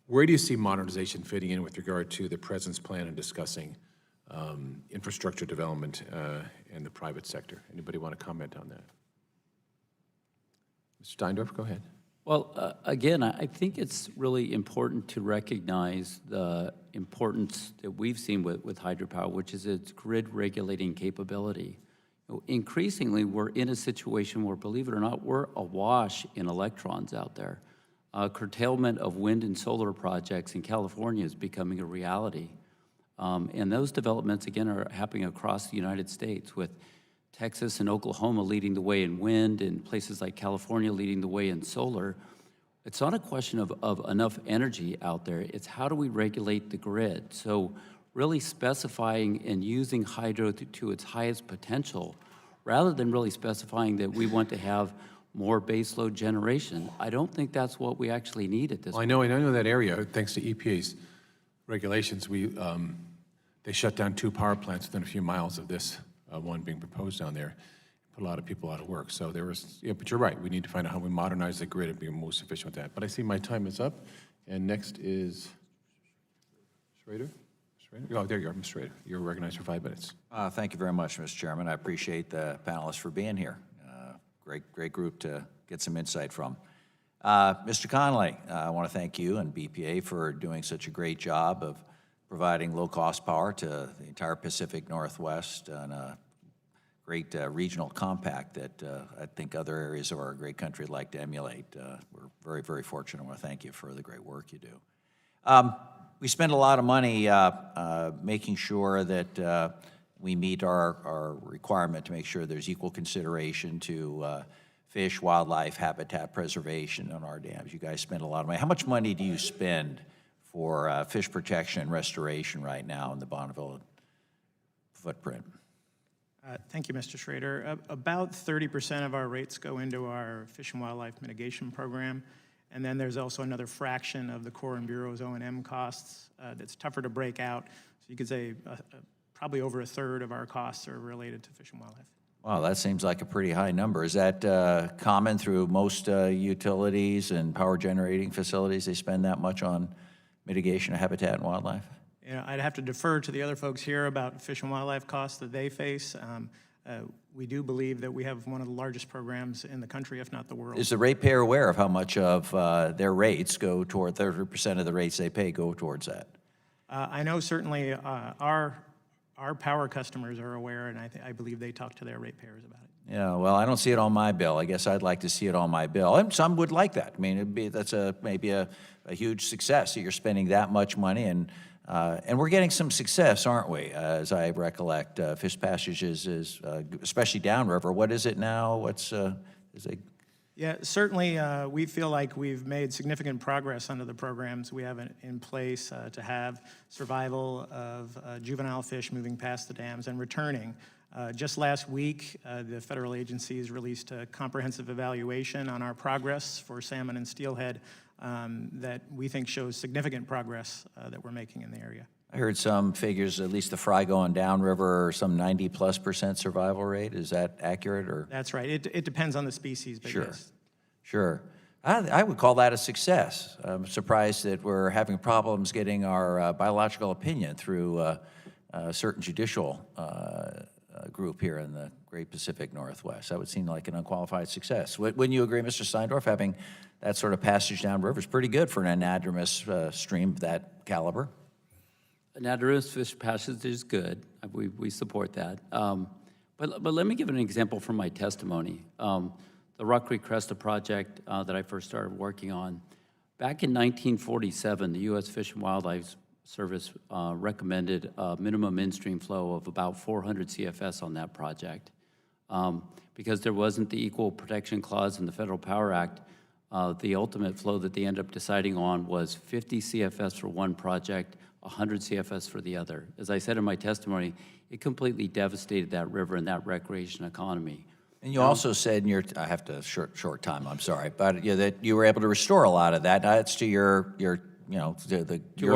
where do you see modernization fitting in with regard to the President's plan and discussing infrastructure development in the private sector? Anybody want to comment on that? Mr. Steindorf, go ahead. Well, again, I think it's really important to recognize the importance that we've seen with hydropower, which is its grid regulating capability. You know, increasingly, we're in a situation where, believe it or not, we're awash in electrons out there. Curtailment of wind and solar projects in California is becoming a reality. And those developments, again, are happening across the United States, with Texas and Oklahoma leading the way in wind, and places like California leading the way in solar. It's not a question of enough energy out there. It's how do we regulate the grid? So really specifying and using hydro to its highest potential, rather than really specifying that we want to have more baseload generation. I don't think that's what we actually need at this Well, point. I know that area, thanks to EPA's regulations, they shut down 2 power plants within a few miles of this one being proposed down there. Put a lot of people out of work. So there was, yeah, but you're right. We need to find out how we modernize the grid and be most efficient with that. But I see my time is up, and next is Schrader. Oh, there you are, Ms. Schrader. You're recognized for 5 minutes. Thank you very much, Mr. Chairman. I appreciate the panelists for being here. Great group to get some insight from. Mr. Connolly, I want to thank you and BPA for doing such a great job of providing low-cost power to the entire Pacific Northwest and a great regional compact that I think other areas of our great country would like to emulate. We're very, very fortunate. I want to thank you for the great work you do. We spend a lot of money making sure that we meet our requirement to make sure there's equal consideration to fish, wildlife, habitat preservation on our dams. You guys spend a lot of money. How much money do you spend for fish protection and restoration right now in the Bonneville footprint? Thank you, Mr. Schrader. About 30% of our rates go into our Fish and Wildlife Mitigation Program, and then there's also another fraction of the Corps and Bureau's O&M costs that's tougher to break out. So you could say probably over a third of our costs are related to fish and wildlife. Wow, that seems like a pretty high number. Is that common through most utilities and power generating facilities? They spend that much on mitigation of habitat and wildlife? You know, I'd have to defer to the other folks here about fish and wildlife costs that they face. We do believe that we have one of the largest programs in the country, if not the world. Is the ratepayer aware of how much of their rates go toward 30% of the rates they pay go towards that? I know certainly our power customers are aware, and I believe they talk to their ratepayers about it. Yeah, well, I don't see it on my bill. I guess I'd like to see it on my bill. And some would like that. I mean, that's maybe a huge success that you're spending that much money, and we're getting some success, aren't we? As I recollect, fish passages is, especially downriver. What is it now? Yeah, certainly we feel like we've made significant progress under the programs we have in place to have survival of juvenile fish moving past the dams and returning. Just last week, the federal agencies released a comprehensive evaluation on our progress for salmon and steelhead that we think shows significant progress that we're making in the area. I heard some figures, at least the fry going downriver, or some 90+% survival rate. Is that accurate? Or That's right. It depends on the species, but sure, yes. Sure. I would call that a success. I'm surprised that we're having problems getting our biological opinion through a certain judicial group here in the Great Pacific Northwest. That would seem like an unqualified success. Wouldn't you agree, Mr. Steindorf? Having that sort of passage downriver is pretty good for an anadromous stream of that caliber. Anadromous fish passage is good. We support that. But let me give an example from my testimony. The Rock Creek Cresta project that I first started working on, back in 1947, the U.S. Fish and Wildlife Service recommended a minimum in-stream flow of about 400 CFS on that project. Because there wasn't the Equal Protection Clause in the Federal Power Act, the ultimate flow that they ended up deciding on was 50 CFS for one project, 100 CFS for the other. As I said in my testimony, it completely devastated that river and that recreation economy. And you also said in your, I have to short time, I'm sorry, but that you were able to restore a lot of that. That's to your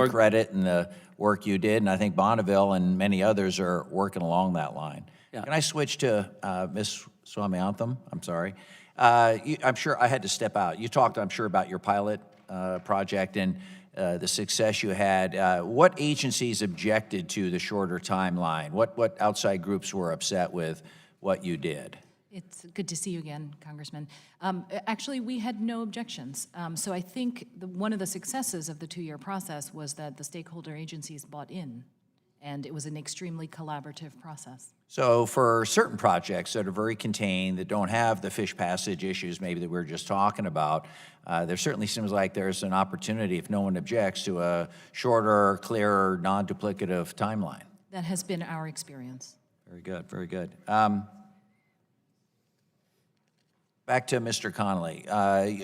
credit and the work you did, and I think Bonneville and many others are working along that line. Yeah. Can I switch to Ms. Swaminathan? I'm sorry. I'm sure I had to step out. You talked, I'm sure, about your pilot project and the success you had. What agencies objected to the shorter timeline? What outside groups were upset with what you did? It's good to see you again, Congressman. Actually, we had no objections. So I think one of the successes of the 2-year process was that the stakeholder agencies bought in, and it was an extremely collaborative process. So for certain projects that are very contained, that don't have the fish passage issues maybe that we were just talking about, there certainly seems like there's an opportunity, if no one objects, to a shorter, clearer, non-duplicative timeline. That has been our experience. Very good, very good. Back to Mr. Connolly.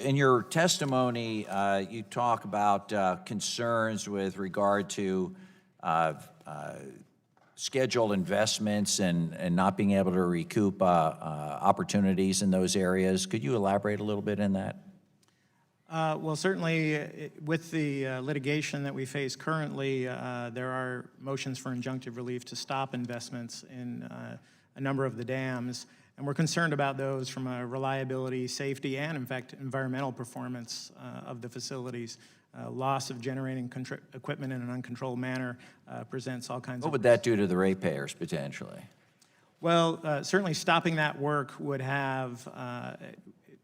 In your testimony, you talk about concerns with regard to scheduled investments and not being able to recoup opportunities in those areas. Could you elaborate a little bit in that? Well, certainly with the litigation that we face currently, there are motions for injunctive relief to stop investments in a number of the dams. And we're concerned about those from a reliability, safety, and in fact, environmental performance of the facilities. Loss of generating equipment in an uncontrolled manner presents all kinds of... What would that do to the ratepayers potentially? Well, certainly stopping that work would have,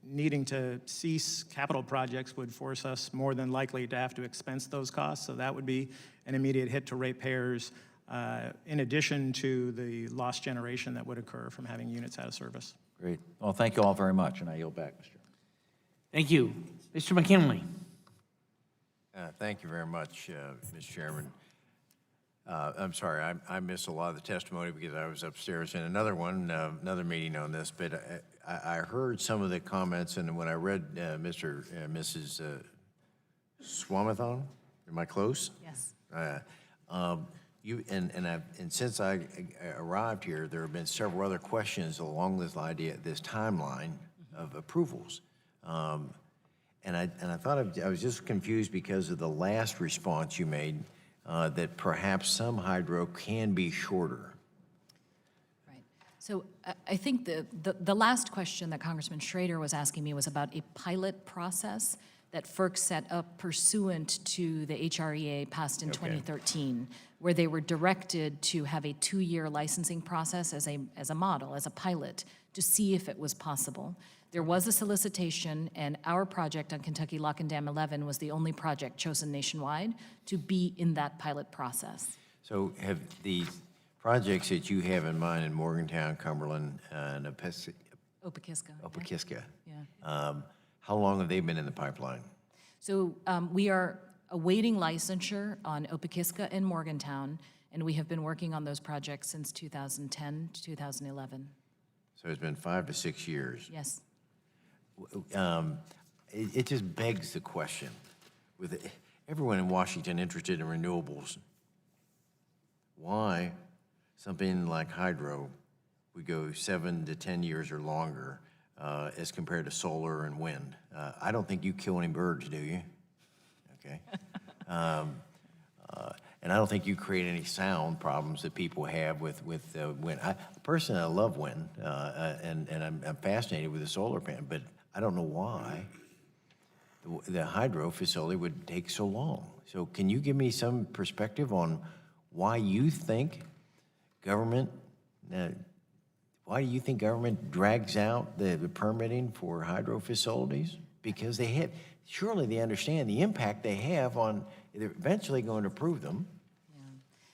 needing to cease capital projects would force us more than likely to have to expense those costs. So that would be an immediate hit to ratepayers, in addition to the lost generation that would occur from having units out of service. Great. Well, thank you all very much, and I yield back, Mr. Thank you. Mr. McKinley. Thank you very much, Mr. Chairman. I'm sorry, I missed a lot of the testimony because I was upstairs in another one, another meeting on this, but I heard some of the comments, and when I read Mr. and Mrs. Swaminathan, am I close? Yes. And since I arrived here, there have been several other questions along this idea, this timeline of approvals. And I thought I was just confused because of the last response you made, that perhaps some hydro can be shorter. Right. So I think the last question that Congressman Schrader was asking me was about a pilot process that FERC set up pursuant to the HREA passed in 2013, where they were directed to have a 2-year licensing process as a model, as a pilot, to see if it was possible. There was a solicitation, and our project on Kentucky Lock and Dam 11 was the only project chosen nationwide to be in that pilot process. So have the projects that you have in mind in Morgantown, Cumberland, and Opakiska. yeah. How long have they been in the pipeline? So we are awaiting licensure on Opakiska and Morgantown, and we have been working on those projects since 2010 to 2011. So it's been 5 to 6 years. Yes. It just begs the question, with everyone in Washington interested in renewables, why something like hydro would go 7 to 10 years or longer as compared to solar and wind? I don't think you kill any birds, do you? Okay. And I don't think you create any sound problems that people have with wind. Personally, I love wind, and I'm fascinated with the solar panel, but I don't know why the hydro facility would take so long. So can you give me some perspective on why you think government, drags out the permitting for hydro facilities? Because surely they understand the impact they have on, they're eventually going to approve them.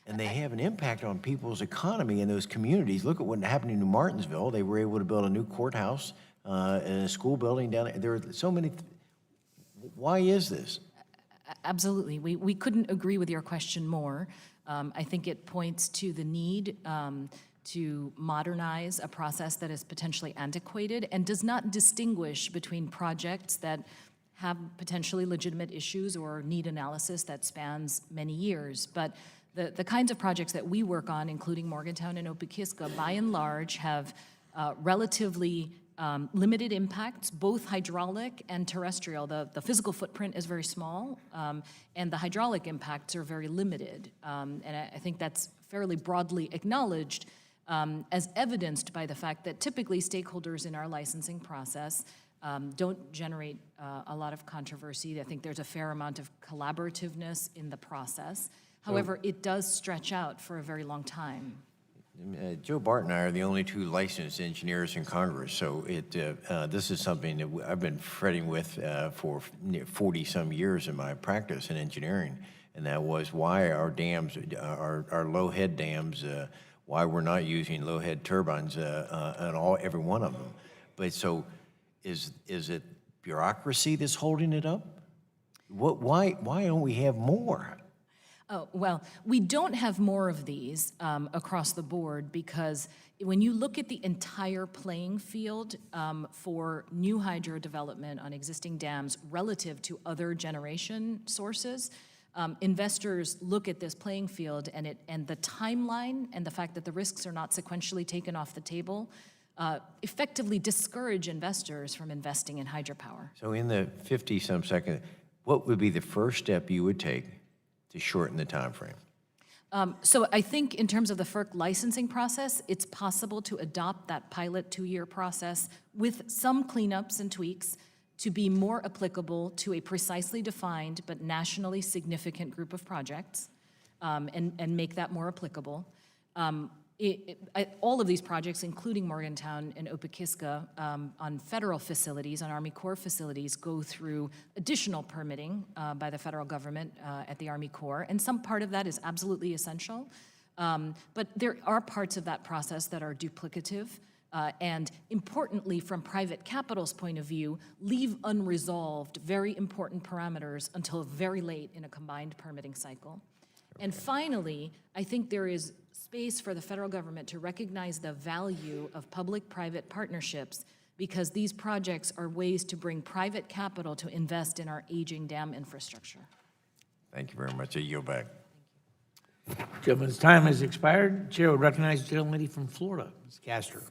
And they have an impact on people's economy in those communities. Look at what happened in New Martinsville. They were able to build a new courthouse and a school building down there. There are so many. Why is this? Absolutely. We couldn't agree with your question more. I think it points to the need to modernize a process that is potentially antiquated and does not distinguish between projects that have potentially legitimate issues or need analysis that spans many years. But the kinds of projects that we work on, including Morgantown and Opakiska, by and large have relatively limited impacts, both hydraulic and terrestrial. The physical footprint is very small, and the hydraulic impacts are very limited. And I think that's fairly broadly acknowledged, as evidenced by the fact that typically stakeholders in our licensing process don't generate a lot of controversy. I think there's a fair amount of collaborativeness in the process. However, it does stretch out for a very long time. Joe Bart and I are the only two licensed engineers in Congress, so this is something that I've been fretting with for 40-some years in my practice in engineering, and that was why our dams, our low-head dams, why we're not using low-head turbines on every one of them. But so, is it bureaucracy that's holding it up? Why don't we have more? Oh, well, we don't have more of these across the board because when you look at the entire playing field for new hydro development on existing dams relative to other generation sources, investors look at this playing field and the timeline and the fact that the risks are not sequentially taken off the table effectively discourage investors from investing in hydropower. So in the 50-some second, what would be the first step you would take to shorten the time frame? So I think in terms of the FERC licensing process, it's possible to adopt that pilot 2-year process with some cleanups and tweaks to be more applicable to a precisely defined but nationally significant group of projects and make that more applicable. All of these projects, including Morgantown and Opakiska, on federal facilities, on Army Corps facilities, go through additional permitting by the federal government at the Army Corps, and some part of that is absolutely essential. But there are parts of that process that are duplicative, and importantly, from private capital's point of view, leave unresolved very important parameters until very late in a combined permitting cycle. And finally, I think there is space for the federal government to recognize the value of public-private partnerships because these projects are ways to bring private capital to invest in our aging dam infrastructure. Thank you very much. I yield back. Gentleman's time has expired. Chair would recognize the gentlelady from Florida, Ms. Castor.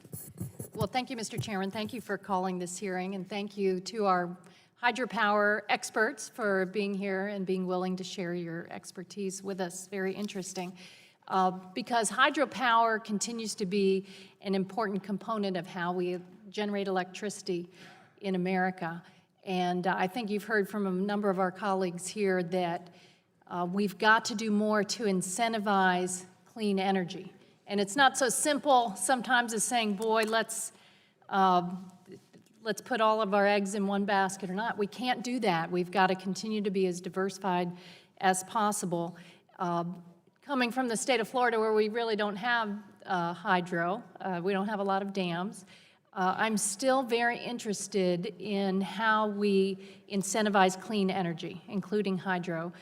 Well, thank you, Mr. Chairman. Thank you for calling this hearing, and thank you to our hydropower experts for being here and being willing to share your expertise with us. Very interesting. Because hydropower continues to be an important component of how we generate electricity in America. And I think you've heard from a number of our colleagues here that we've got to do more to incentivize clean energy. And it's not so simple sometimes as saying, boy, let's put all of our eggs in one basket or not. We can't do that. We've got to continue to be as diversified as possible. Coming from the state of Florida where we really don't have hydro, we don't have a lot of dams, I'm still very interested in how we incentivize clean energy, including hydro,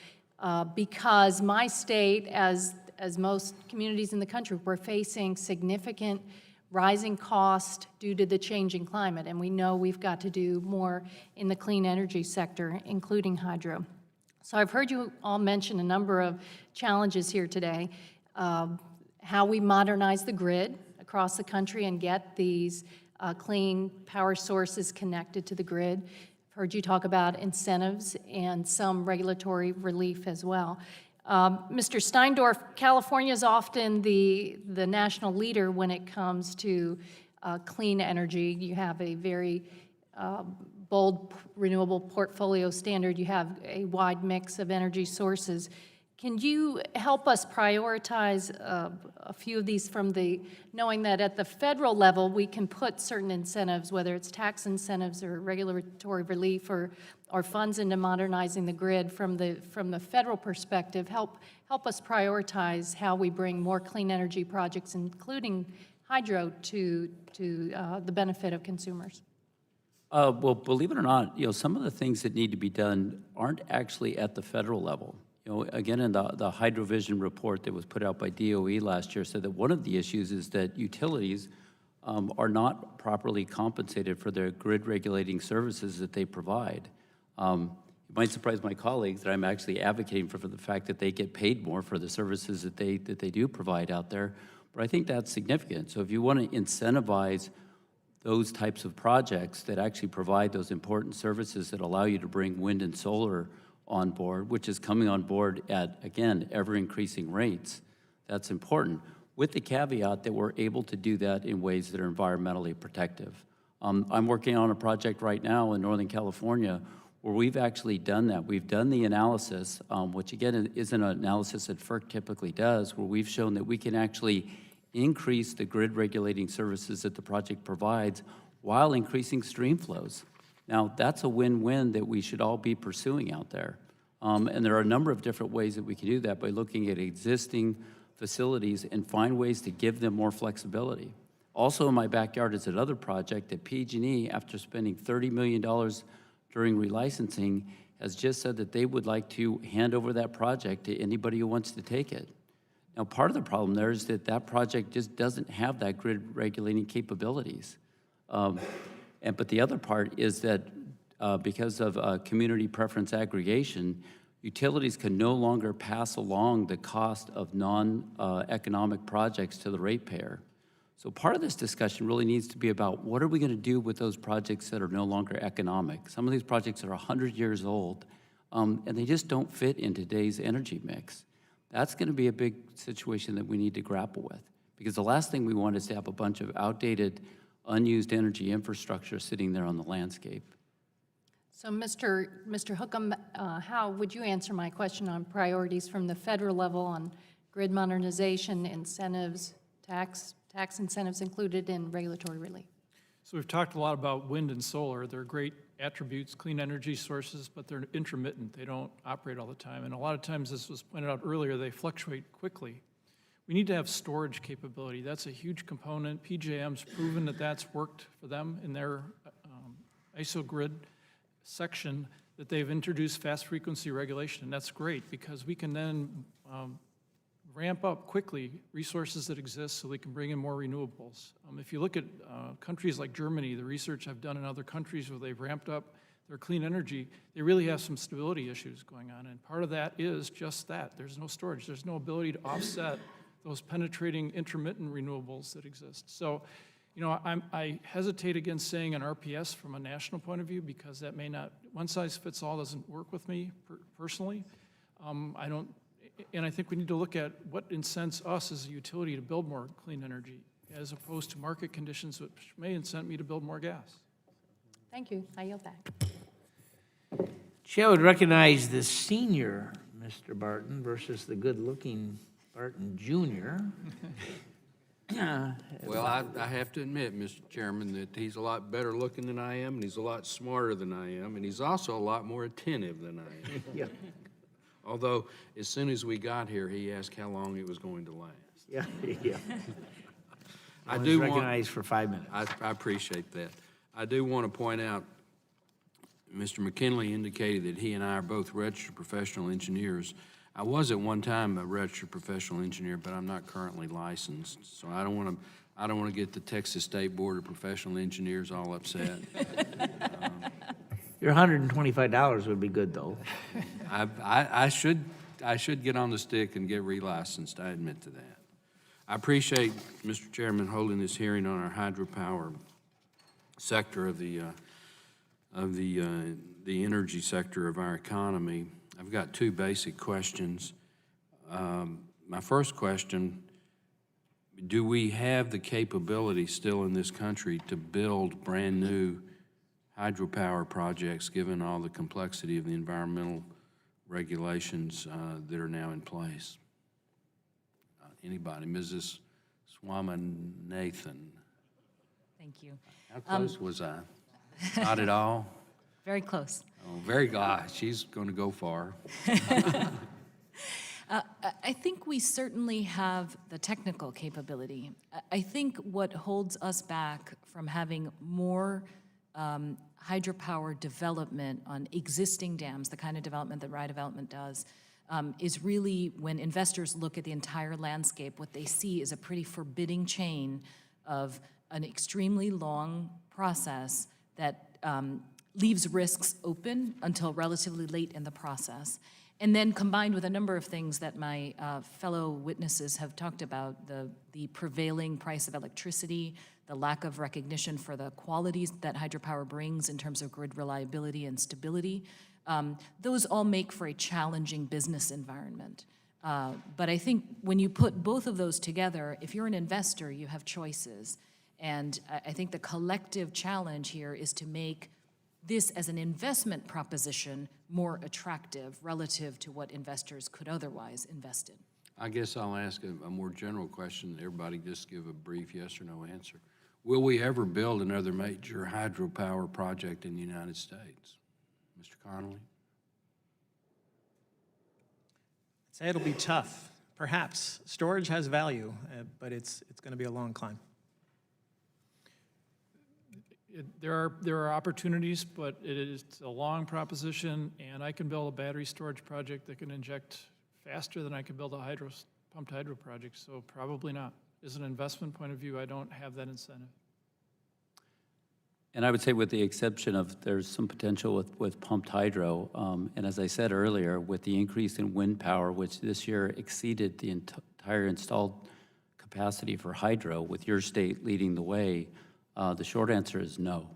because my state, as most communities in the country, we're facing significant rising cost due to the changing climate, and we know we've got to do more in the clean energy sector, including hydro. So I've heard you all mention a number of challenges here today, how we modernize the grid across the country and get these clean power sources connected to the grid. I've heard you talk about incentives and some regulatory relief as well. Mr. Steindorf, California is often the national leader when it comes to clean energy. You have a very bold renewable portfolio standard. You have a wide mix of energy sources. Can you help us prioritize a few of these from knowing that at the federal level we can put certain incentives, whether it's tax incentives or regulatory relief or funds into modernizing the grid from the federal perspective, help us prioritize how we bring more clean energy projects, including hydro, to the benefit of consumers? Well, believe it or not, some of the things that need to be done aren't actually at the federal level. Again, in the HydroVision report that was put out by DOE last year said that one of the issues is that utilities are not properly compensated for their grid regulating services that they provide. It might surprise my colleagues that I'm actually advocating for the fact that they get paid more for the services that they do provide out there, but I think that's significant. So if you want to incentivize those types of projects that actually provide those important services that allow you to bring wind and solar on board, which is coming on board at, again, ever-increasing rates, that's important, with the caveat that we're able to do that in ways that are environmentally protective. I'm working on a project right now in Northern California where we've actually done that. We've done the analysis, which again isn't an analysis that FERC typically does, where we've shown that we can actually increase the grid regulating services that the project provides while increasing stream flows. Now, that's a win-win that we should all be pursuing out there. And there are a number of different ways that we can do that by looking at existing facilities and find ways to give them more flexibility. Also in my backyard is another project that PG&E, after spending $30 million during relicensing, has just said that they would like to hand over that project to anybody who wants to take it. Now, part of the problem there is that that project just doesn't have that grid regulating capabilities. But the other part is that because of community preference aggregation, utilities can no longer pass along the cost of non-economic projects to the ratepayer. So part of this discussion really needs to be about what are we going to do with those projects that are no longer economic. Some of these projects are 100 years old, and they just don't fit in today's energy mix. That's going to be a big situation that we need to grapple with, because the last thing we want is to have a bunch of outdated, unused energy infrastructure sitting there on the landscape. So, Mr. Hookham, how would you answer my question on priorities from the federal level on grid modernization, incentives, tax incentives included in regulatory relief? So we've talked a lot about wind and solar. They're great attributes, clean energy sources, but they're intermittent. They don't operate all the time. And a lot of times, as was pointed out earlier, they fluctuate quickly. We need to have storage capability. That's a huge component. PJM's proven that that's worked for them in their ISO grid section, that they've introduced fast frequency regulation. And that's great because we can then ramp up quickly resources that exist so we can bring in more renewables. If you look at countries like Germany, the research I've done in other countries where they've ramped up their clean energy, they really have some stability issues going on. And part of that is just that. There's no storage. There's no ability to offset those penetrating intermittent renewables that exist. So, you know, I hesitate against saying an RPS from a national point of view because that may not, one size fits all doesn't work with me personally. And I think we need to look at what incents us as a utility to build more clean energy as opposed to market conditions which may incent me to build more gas. Thank you. I yield back. Chair would recognize the senior Mr. Barton versus the good-looking Barton Jr. Well, I have to admit, Mr. Chairman, that he's a lot better looking than I am, and he's a lot smarter than I am, and he's also a lot more attentive than I am. Yeah. Although, as soon as we got here, he asked how long it was going to last. Yeah, yeah. I do recognize for 5 minutes. I appreciate that. I do want to point out, Mr. McKinley indicated that he and I are both registered professional engineers. I was at one time a registered professional engineer, but I'm not currently licensed. So I don't want to get the Texas State Board of Professional Engineers all upset. Your $125 would be good, though. I should get on the stick and get relicensed. I admit to that. I appreciate, Mr. Chairman, holding this hearing on our hydropower sector of the energy sector of our economy. I've got two basic questions. My first question: do we have the capability still in this country to build brand new hydropower projects, given all the complexity of the environmental regulations that are now in place? Anybody? Mrs. Swaminathan. Thank you. How close was I? Not at all? Very close. Oh, very good. She's going to go far. I think we certainly have the technical capability. I think what holds us back from having more hydropower development on existing dams, the kind of development that Rye Development does, is really when investors look at the entire landscape, what they see is a pretty forbidding chain of an extremely long process that leaves risks open until relatively late in the process. And then combined with a number of things that my fellow witnesses have talked about, the prevailing price of electricity, the lack of recognition for the qualities that hydropower brings in terms of grid reliability and stability, those all make for a challenging business environment. But I think when you put both of those together, if you're an investor, you have choices. And I think the collective challenge here is to make this as an investment proposition more attractive relative to what investors could otherwise invest in. I guess I'll ask a more general question. Everybody just give a brief yes or no answer. Will we ever build another major hydropower project in the United States? Mr. Connolly? I'd say it'll be tough. Perhaps. Storage has value, but it's going to be a long climb. There are opportunities, but it is a long proposition, and I can build a battery storage project that can inject faster than I can build a pumped hydro project, so probably not. As an investment point of view, I don't have that incentive. And I would say with the exception of there's some potential with pumped hydro, and as I said earlier, with the increase in wind power, which this year exceeded the entire installed capacity for hydro, with your state leading the way, the short answer is no.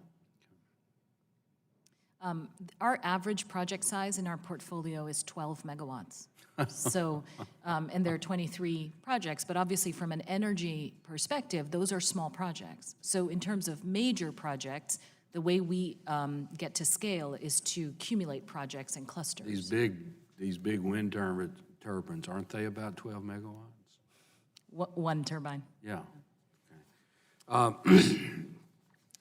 Our average project size in our portfolio is 12 megawatts. So, and there are 23 projects, but obviously from an energy perspective, those are small projects. So in terms of major projects, the way we get to scale is to accumulate projects in clusters. These big wind turbines, aren't they about 12 megawatts? One turbine. Yeah. Okay.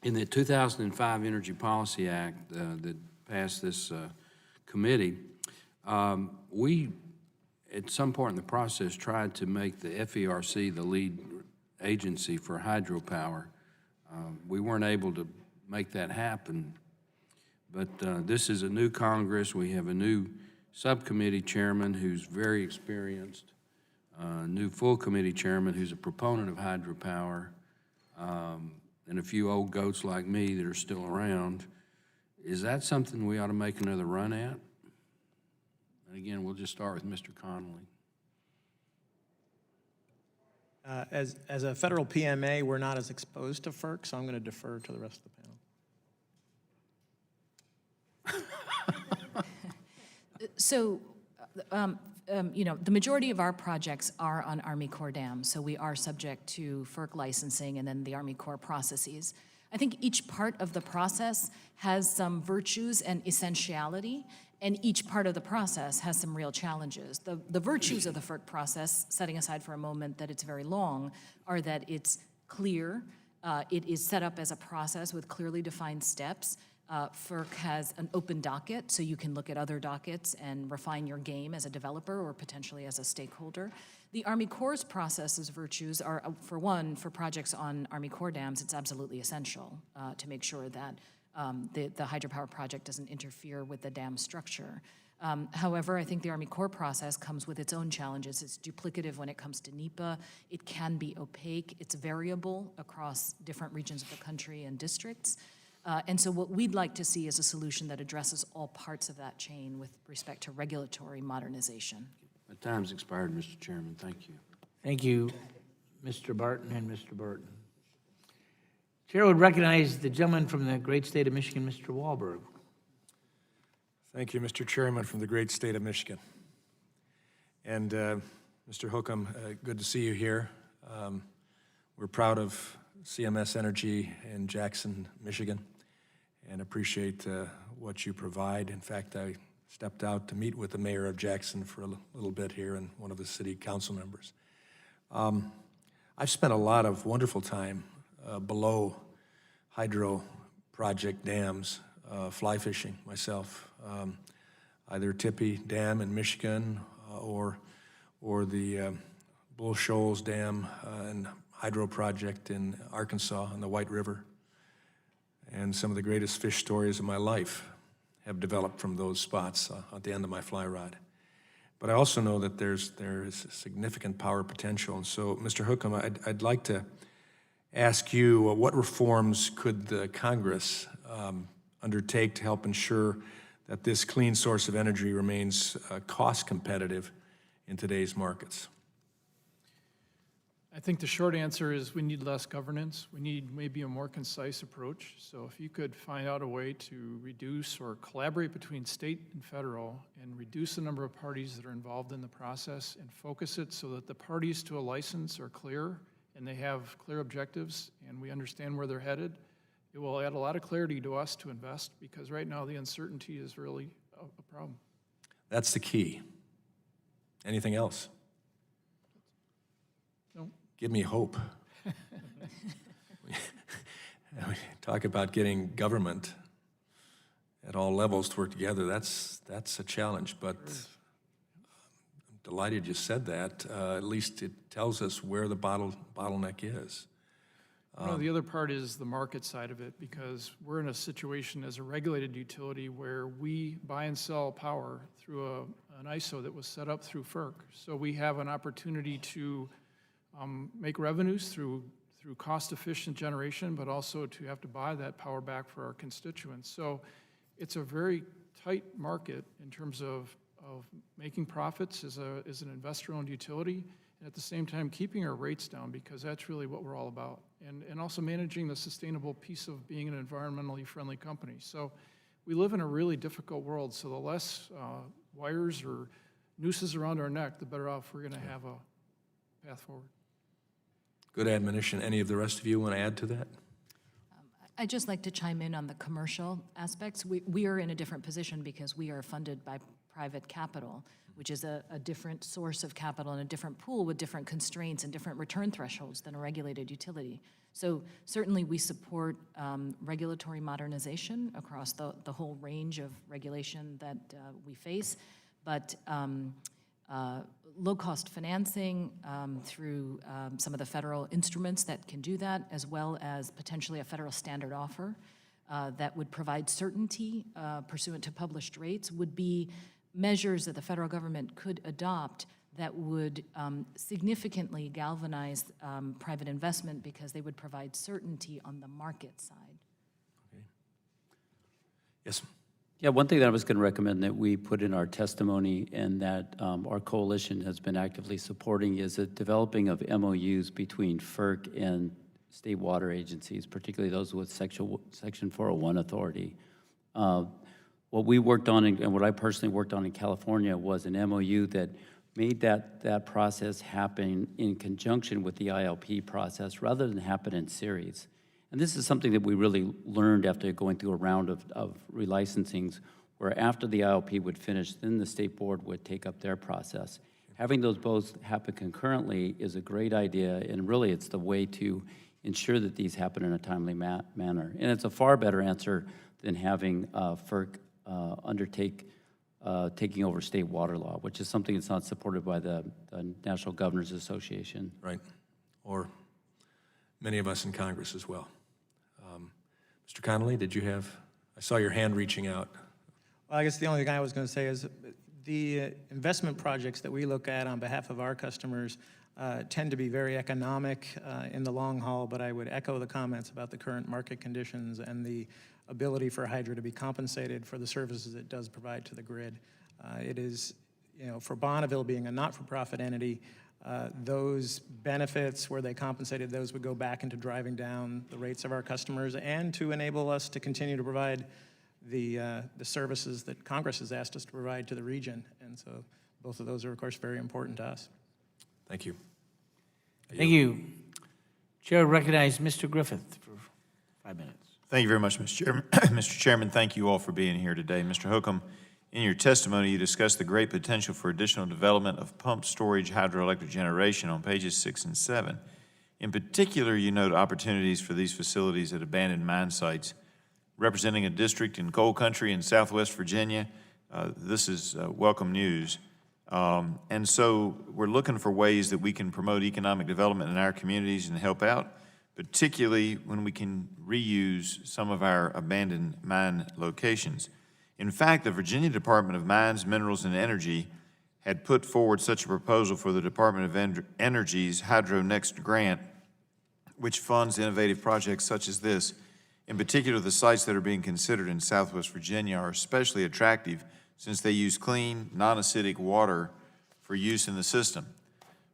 In the 2005 Energy Policy Act that passed this committee, we, at some point in the process, tried to make the FERC the lead agency for hydropower. We weren't able to make that happen, but this is a new Congress. We have a new subcommittee chairman who's very experienced, new full committee chairman who's a proponent of hydropower, and a few old goats like me that are still around. Is that something we ought to make another run at? And again, we'll just start with Mr. Connolly. As a federal PMA, we're not as exposed to FERC, so I'm going to defer to the rest of the panel. So, you know, the majority of our projects are on Army Corps dams, so we are subject to FERC licensing and then the Army Corps processes. I think each part of the process has some virtues and essentiality, and each part of the process has some real challenges. The virtues of the FERC process, setting aside for a moment that it's very long, are that it's clear, it is set up as a process with clearly defined steps. FERC has an open docket, so you can look at other dockets and refine your game as a developer or potentially as a stakeholder. The Army Corps' process's virtues are, for one, for projects on Army Corps dams, it's absolutely essential to make sure that the hydropower project doesn't interfere with the dam structure. However, I think the Army Corps process comes with its own challenges. It's duplicative when it comes to NEPA. It can be opaque. It's variable across different regions of the country and districts. And so what we'd like to see is a solution that addresses all parts of that chain with respect to regulatory modernization. My time's expired, Mr. Chairman. Thank you. Thank you, Mr. Barton and Mr. Burton. Chair would recognize the gentleman from the great state of Michigan, Mr. Wahlberg. Thank you, Mr. Chairman, from the great state of Michigan. And Mr. Hookham, good to see you here. We're proud of CMS Energy in Jackson, Michigan, and appreciate what you provide. In fact, I stepped out to meet with the mayor of Jackson for a little bit here and one of the city council members. I've spent a lot of wonderful time below hydro project dams, fly fishing myself, either Tippy Dam in Michigan or the Bull Shoals Dam and hydro project in Arkansas on the White River. And some of the greatest fish stories of my life have developed from those spots at the end of my fly rod. But I also know that there is significant power potential. And so, Mr. Hookham, I'd like to ask you, what reforms could the Congress undertake to help ensure that this clean source of energy remains cost competitive in today's markets? I think the short answer is we need less governance. We need maybe a more concise approach. So if you could find out a way to reduce or collaborate between state and federal and reduce the number of parties that are involved in the process and focus it so that the parties to a license are clear and they have clear objectives and we understand where they're headed, it will add a lot of clarity to us to invest because right now the uncertainty is really a problem. That's the key. Anything else? give me hope. We talk about getting government at all levels to work together. That's a challenge, but I'm delighted you said that. At least it tells us where the bottleneck is. The other part is the market side of it, because we're in a situation as a regulated utility where we buy and sell power through an ISO that was set up through FERC. So we have an opportunity to make revenues through cost-efficient generation, but also to have to buy that power back for our constituents. So it's a very tight market in terms of making profits as an investor-owned utility, and at the same time keeping our rates down, because that's really what we're all about. And also managing the sustainable piece of being an environmentally friendly company. So we live in a really difficult world, so the less wires or nooses around our neck, the better off we're going to have a path forward. Good admonition. Any of the rest of you want to add to that? I'd just like to chime in on the commercial aspects. We are in a different position because we are funded by private capital, which is a different source of capital and a different pool with different constraints and different return thresholds than a regulated utility. So certainly we support regulatory modernization across the whole range of regulation that we face, but low-cost financing through some of the federal instruments that can do that, as well as potentially a federal standard offer that would provide certainty pursuant to published rates, would be measures that the federal government could adopt that would significantly galvanize private investment, because they would provide certainty on the market side. Okay. Yes. Yeah, one thing that I was going to recommend that we put in our testimony and that our coalition has been actively supporting is the developing of MOUs between FERC and state water agencies, particularly those with Section 401 authority. What we worked on, and what I personally worked on in California, was an MOU that made that process happen in conjunction with the ILP process rather than happen in series. And this is something that we really learned after going through a round of relicensings, where after the ILP would finish, then the state board would take up their process. Having those both happen concurrently is a great idea, and really it's the way to ensure that these happen in a timely manner. And it's a far better answer than having FERC taking over state water law, which is something that's not supported by the National Governors Association. Right. Or many of us in Congress as well. Mr. Connolly, did you have, I saw your hand reaching out. Well, I guess the only thing I was going to say is the investment projects that we look at on behalf of our customers tend to be very economic in the long haul, but I would echo the comments about the current market conditions and the ability for Hydro to be compensated for the services it does provide to the grid. It is, for Bonneville being a not-for-profit entity, those benefits where they compensated those would go back into driving down the rates of our customers and to enable us to continue to provide the services that Congress has asked us to provide to the region. And so both of those are, of course, very important to us. Thank you. Thank you. Chair recognizes Mr. Griffith for 5 minutes. Thank you very much, Mr. Chairman. Mr. Chairman, thank you all for being here today. Mr. Hookham, in your testimony, you discussed the great potential for additional development of pumped storage hydroelectric generation on pages 6 and 7. In particular, you note opportunities for these facilities at abandoned mine sites. Representing a district in coal country in Southwest Virginia, this is welcome news. And so we're looking for ways that we can promote economic development in our communities and help out, particularly when we can reuse some of our abandoned mine locations. In fact, the Virginia Department of Mines, Minerals, and Energy had put forward such a proposal for the Department of Energy's Hydro Next grant, which funds innovative projects such as this. In particular, the sites that are being considered in Southwest Virginia are especially attractive since they use clean, non-acidic water for use in the system.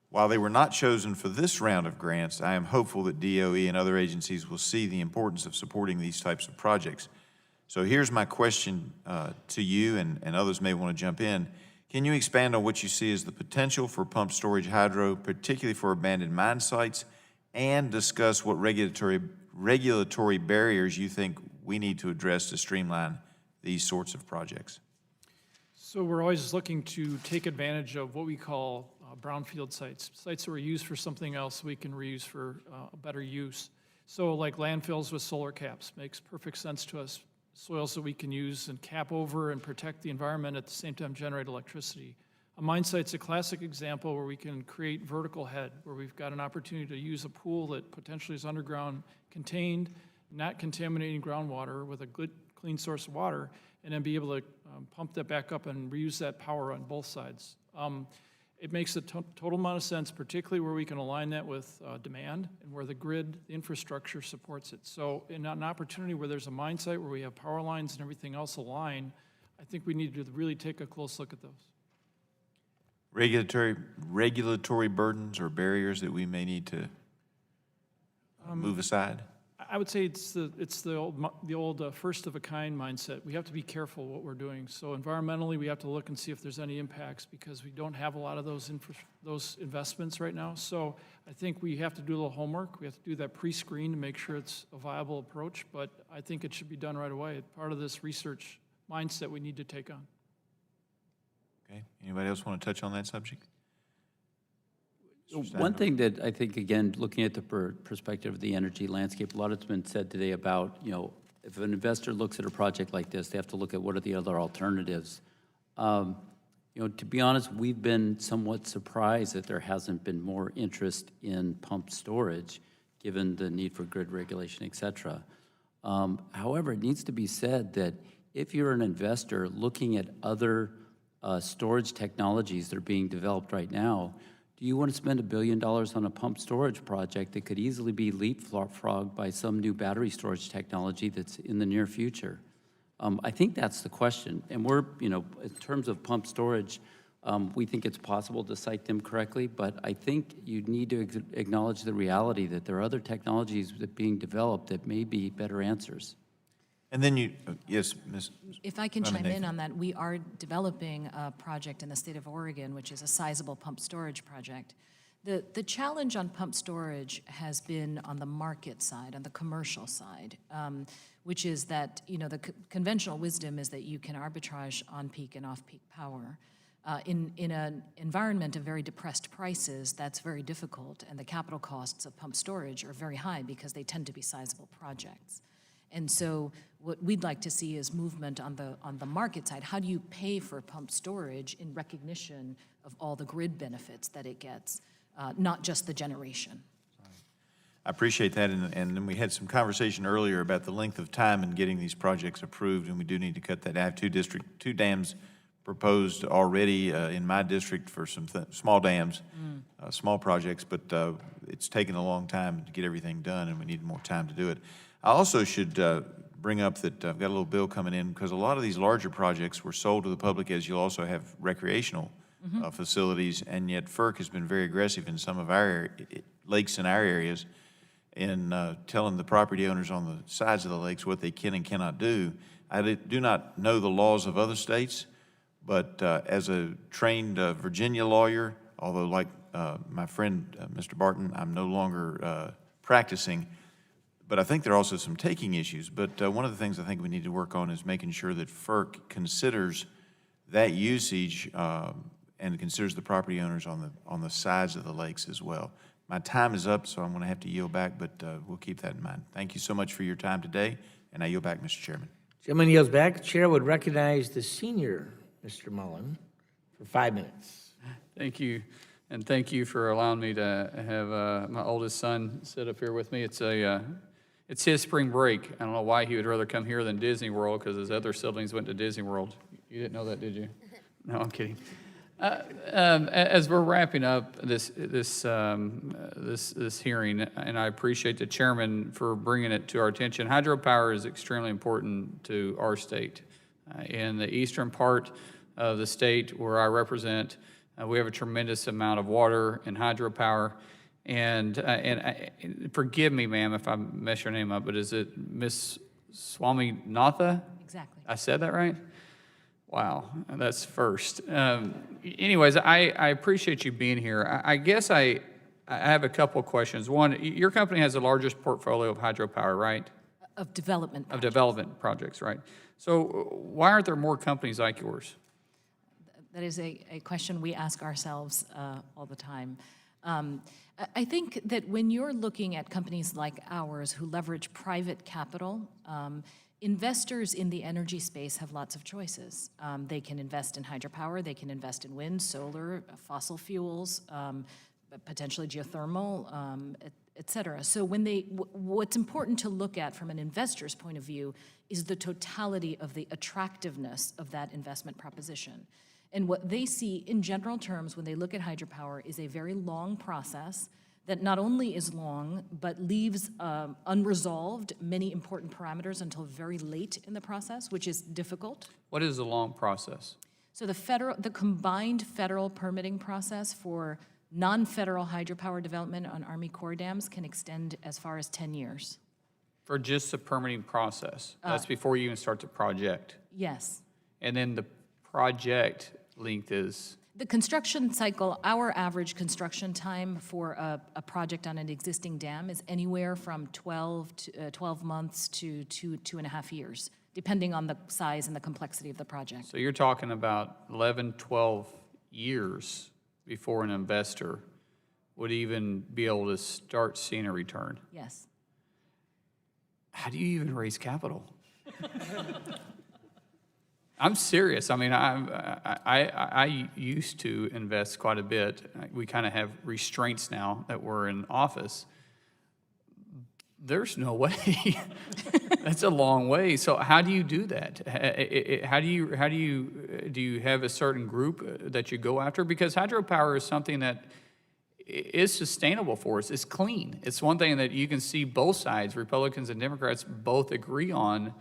While they were not chosen for this round of grants, I am hopeful that DOE and other agencies will see the importance of supporting these types of projects. So here's my question to you, and others may want to jump in. Can you expand on what you see as the potential for pumped storage hydro, particularly for abandoned mine sites, and discuss what regulatory barriers you think we need to address to streamline these sorts of projects? So we're always looking to take advantage of what we call brownfield sites, sites that were used for something else we can reuse for a better use. So like landfills with solar caps makes perfect sense to us. Soils that we can use and cap over and protect the environment at the same time generate electricity. A mine site's a classic example where we can create vertical head, where we've got an opportunity to use a pool that potentially is underground, contained, not contaminating groundwater with a good, clean source of water, and then be able to pump that back up and reuse that power on both sides. It makes a total amount of sense, particularly where we can align that with demand and where the grid, the infrastructure supports it. So in an opportunity where there's a mine site where we have power lines and everything else aligned, I think we need to really take a close look at those. Regulatory burdens or barriers that we may need to move aside? I would say it's the old first of a kind mindset. We have to be careful what we're doing. So environmentally, we have to look and see if there's any impacts because we don't have a lot of those investments right now. So I think we have to do a little homework. We have to do that pre-screen to make sure it's a viable approach. But I think it should be done right away. Part of this research mindset we need to take on. Okay. Anybody else want to touch on that subject? One thing that I think, again, looking at the perspective of the energy landscape, a lot has been said today about, if an investor looks at a project like this, they have to look at what are the other alternatives. To be honest, we've been somewhat surprised that there hasn't been more interest in pumped storage, given the need for grid regulation, et cetera. However, it needs to be said that if you're an investor looking at other storage technologies that are being developed right now, do you want to spend $1 billion on a pumped storage project that could easily be leapfrogged by some new battery storage technology that's in the near future? I think that's the question. And we're, in terms of pumped storage, we think it's possible to site them correctly, but I think you need to acknowledge the reality that there are other technologies that are being developed that may be better answers. And then yes, Ms. If I can chime in on that, we are developing a project in the state of Oregon, which is a sizable pump storage project. The challenge on pump storage has been on the market side, on the commercial side, which is that, the conventional wisdom is that you can arbitrage on-peak and off-peak power. In an environment of very depressed prices, that's very difficult, and the capital costs of pump storage are very high because they tend to be sizable projects. And so what we'd like to see is movement on the market side. How do you pay for pump storage in recognition of all the grid benefits that it gets, not just the generation? I appreciate that, and then we had some conversation earlier about the length of time in getting these projects approved, and we do need to cut that. I have two dams proposed already in my district for some small dams, small projects, but it's taken a long time to get everything done, and we need more time to do it. I also should bring up that I've got a little bill coming in because a lot of these larger projects were sold to the public as you'll also have recreational facilities, and yet FERC has been very aggressive in some of our lakes in our areas in telling the property owners on the sides of the lakes what they can and cannot do. I do not know the laws of other states, but as a trained Virginia lawyer, although like my friend Mr. Barton, I'm no longer practicing, but I think there are also some taking issues. But one of the things I think we need to work on is making sure that FERC considers that usage and considers the property owners on the sides of the lakes as well. My time is up, so I'm going to have to yield back, but we'll keep that in mind. Thank you so much for your time today, and I yield back, Mr. Chairman. Gentleman yields back. Chair would recognize the senior, Mr. Mullen, for 5 minutes. Thank you, and thank you for allowing me to have my oldest son sit up here with me. It's his spring break. I don't know why he would rather come here than Disney World because his other siblings went to Disney World. You didn't know that, did you? No, I'm kidding. As we're wrapping up this hearing, and I appreciate the chairman for bringing it to our attention, hydropower is extremely important to our state. In the eastern part of the state where I represent, we have a tremendous amount of water and hydropower. And forgive me, ma'am, if I mess your name up, but is it Miss Swaminathan? Exactly. I said that right? Wow, that's first. Anyways, I appreciate you being here. I guess I have a couple of questions. One, your company has the largest portfolio of hydropower, right? Of development projects. Of development projects, right? So why aren't there more companies like yours? That is a question we ask ourselves all the time. I think that when you're looking at companies like ours who leverage private capital, investors in the energy space have lots of choices. They can invest in hydropower, they can invest in wind, solar, fossil fuels, potentially geothermal, et cetera. So what's important to look at from an investor's point of view is the totality of the attractiveness of that investment proposition. And what they see in general terms when they look at hydropower is a very long process that not only is long, but leaves unresolved many important parameters until very late in the process, which is difficult. What is the long process? So the combined federal permitting process for non-federal hydropower development on Army Corps dams can extend as far as 10 years. For just the permitting process? That's before you even start the project? Yes. And then the project length is? The construction cycle, our average construction time for a project on an existing dam is anywhere from 12 months to 2.5 years, depending on the size and the complexity of the project. So you're talking about 11, 12 years before an investor would even be able to start seeing a return? Yes. How do you even raise capital? I'm serious. I mean, I used to invest quite a bit. We kind of have restraints now that we're in office. There's no way. That's a long way. So how do you do that? Do you have a certain group that you go after? Because hydropower is something that is sustainable for us. It's clean. It's one thing that you can see both sides, Republicans and Democrats, both agree on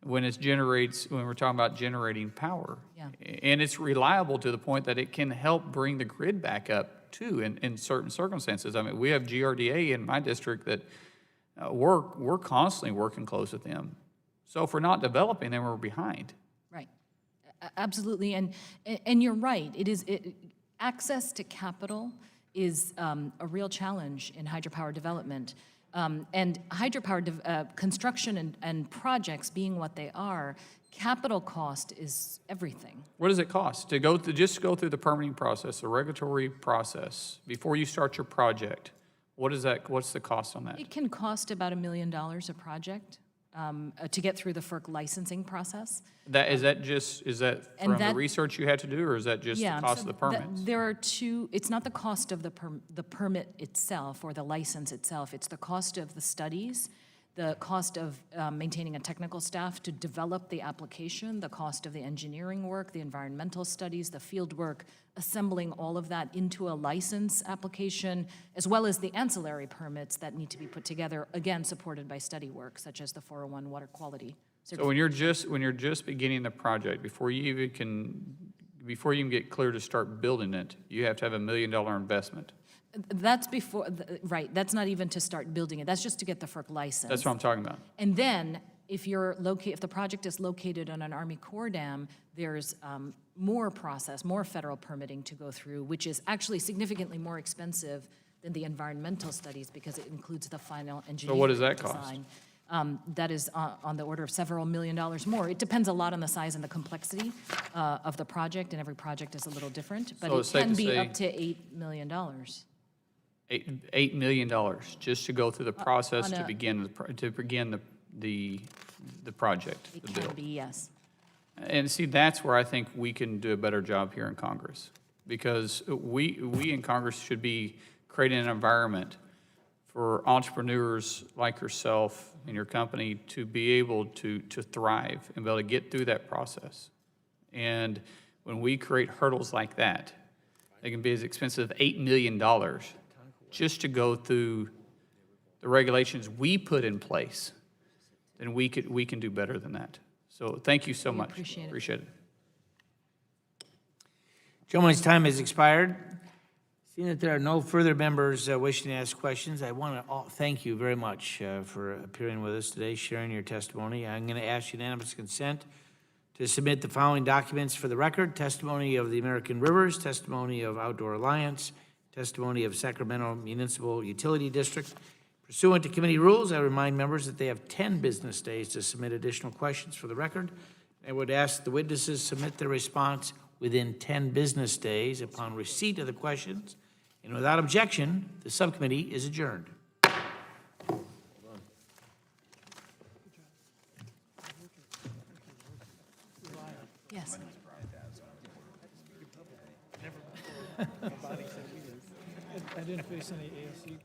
when we're talking about generating power. Yeah. And it's reliable to the point that it can help bring the grid back up too in certain circumstances. I mean, we have GRDA in my district that we're constantly working close with them. So if we're not developing, then we're behind. Right. Absolutely. And you're right. Access to capital is a real challenge in hydropower development. And hydropower construction and projects being what they are, capital cost is everything. What does it cost to just go through the permitting process, the regulatory process, before you start your project? What's the cost on that? It can cost about $1 million a project to get through the FERC licensing process. Is that from the research you had to do, or is that just the cost of the permits? There are two. It's not the cost of the permit itself or the license itself. It's the cost of the studies, the cost of maintaining a technical staff to develop the application, the cost of the engineering work, the environmental studies, the field work, assembling all of that into a license application, as well as the ancillary permits that need to be put together, again, supported by study work, such as the 401 water quality. So when you're just beginning the project, before you even get clear to start building it, you have to have $1 million investment. That's before, right, that's not even to start building it, that's just to get the FERC license. That's what I'm talking about. And then, if the project is located on an Army Corps dam, there's more federal permitting to go through, which is actually significantly more expensive than the environmental studies because it includes the final engineering design. So what does that cost? That is on the order of several $1 million more. It depends a lot on the size and the complexity of the project, and every project is a little different, but it can be up to $8 million. $8 million just to go through the process to begin the project, It the can build. be, yes. And see, that's where I think we can do a better job here in Congress, because we in Congress should be creating an environment for entrepreneurs like yourself and your company to be able to thrive and be able to get through that process. And when we create hurdles like that, they can be as expensive as $8 million just to go through the regulations we put in place, then we can do better than that. So thank you so much. Appreciate it. Gentleman's time has expired. Seeing that there are no further members wishing to ask questions, I want to thank you very much for appearing with us today, sharing your testimony. I'm going to ask unanimous consent to submit the following documents for the record: testimony of the American Rivers, testimony of Outdoor Alliance, testimony of Sacramento Municipal Utility District. Pursuant to committee rules, I remind members that they have 10 business days to submit additional questions for the record. I would ask the witnesses submit their response within 10 business days upon receipt of the questions, and without objection, the subcommittee is adjourned. Yes. I didn't face any ASC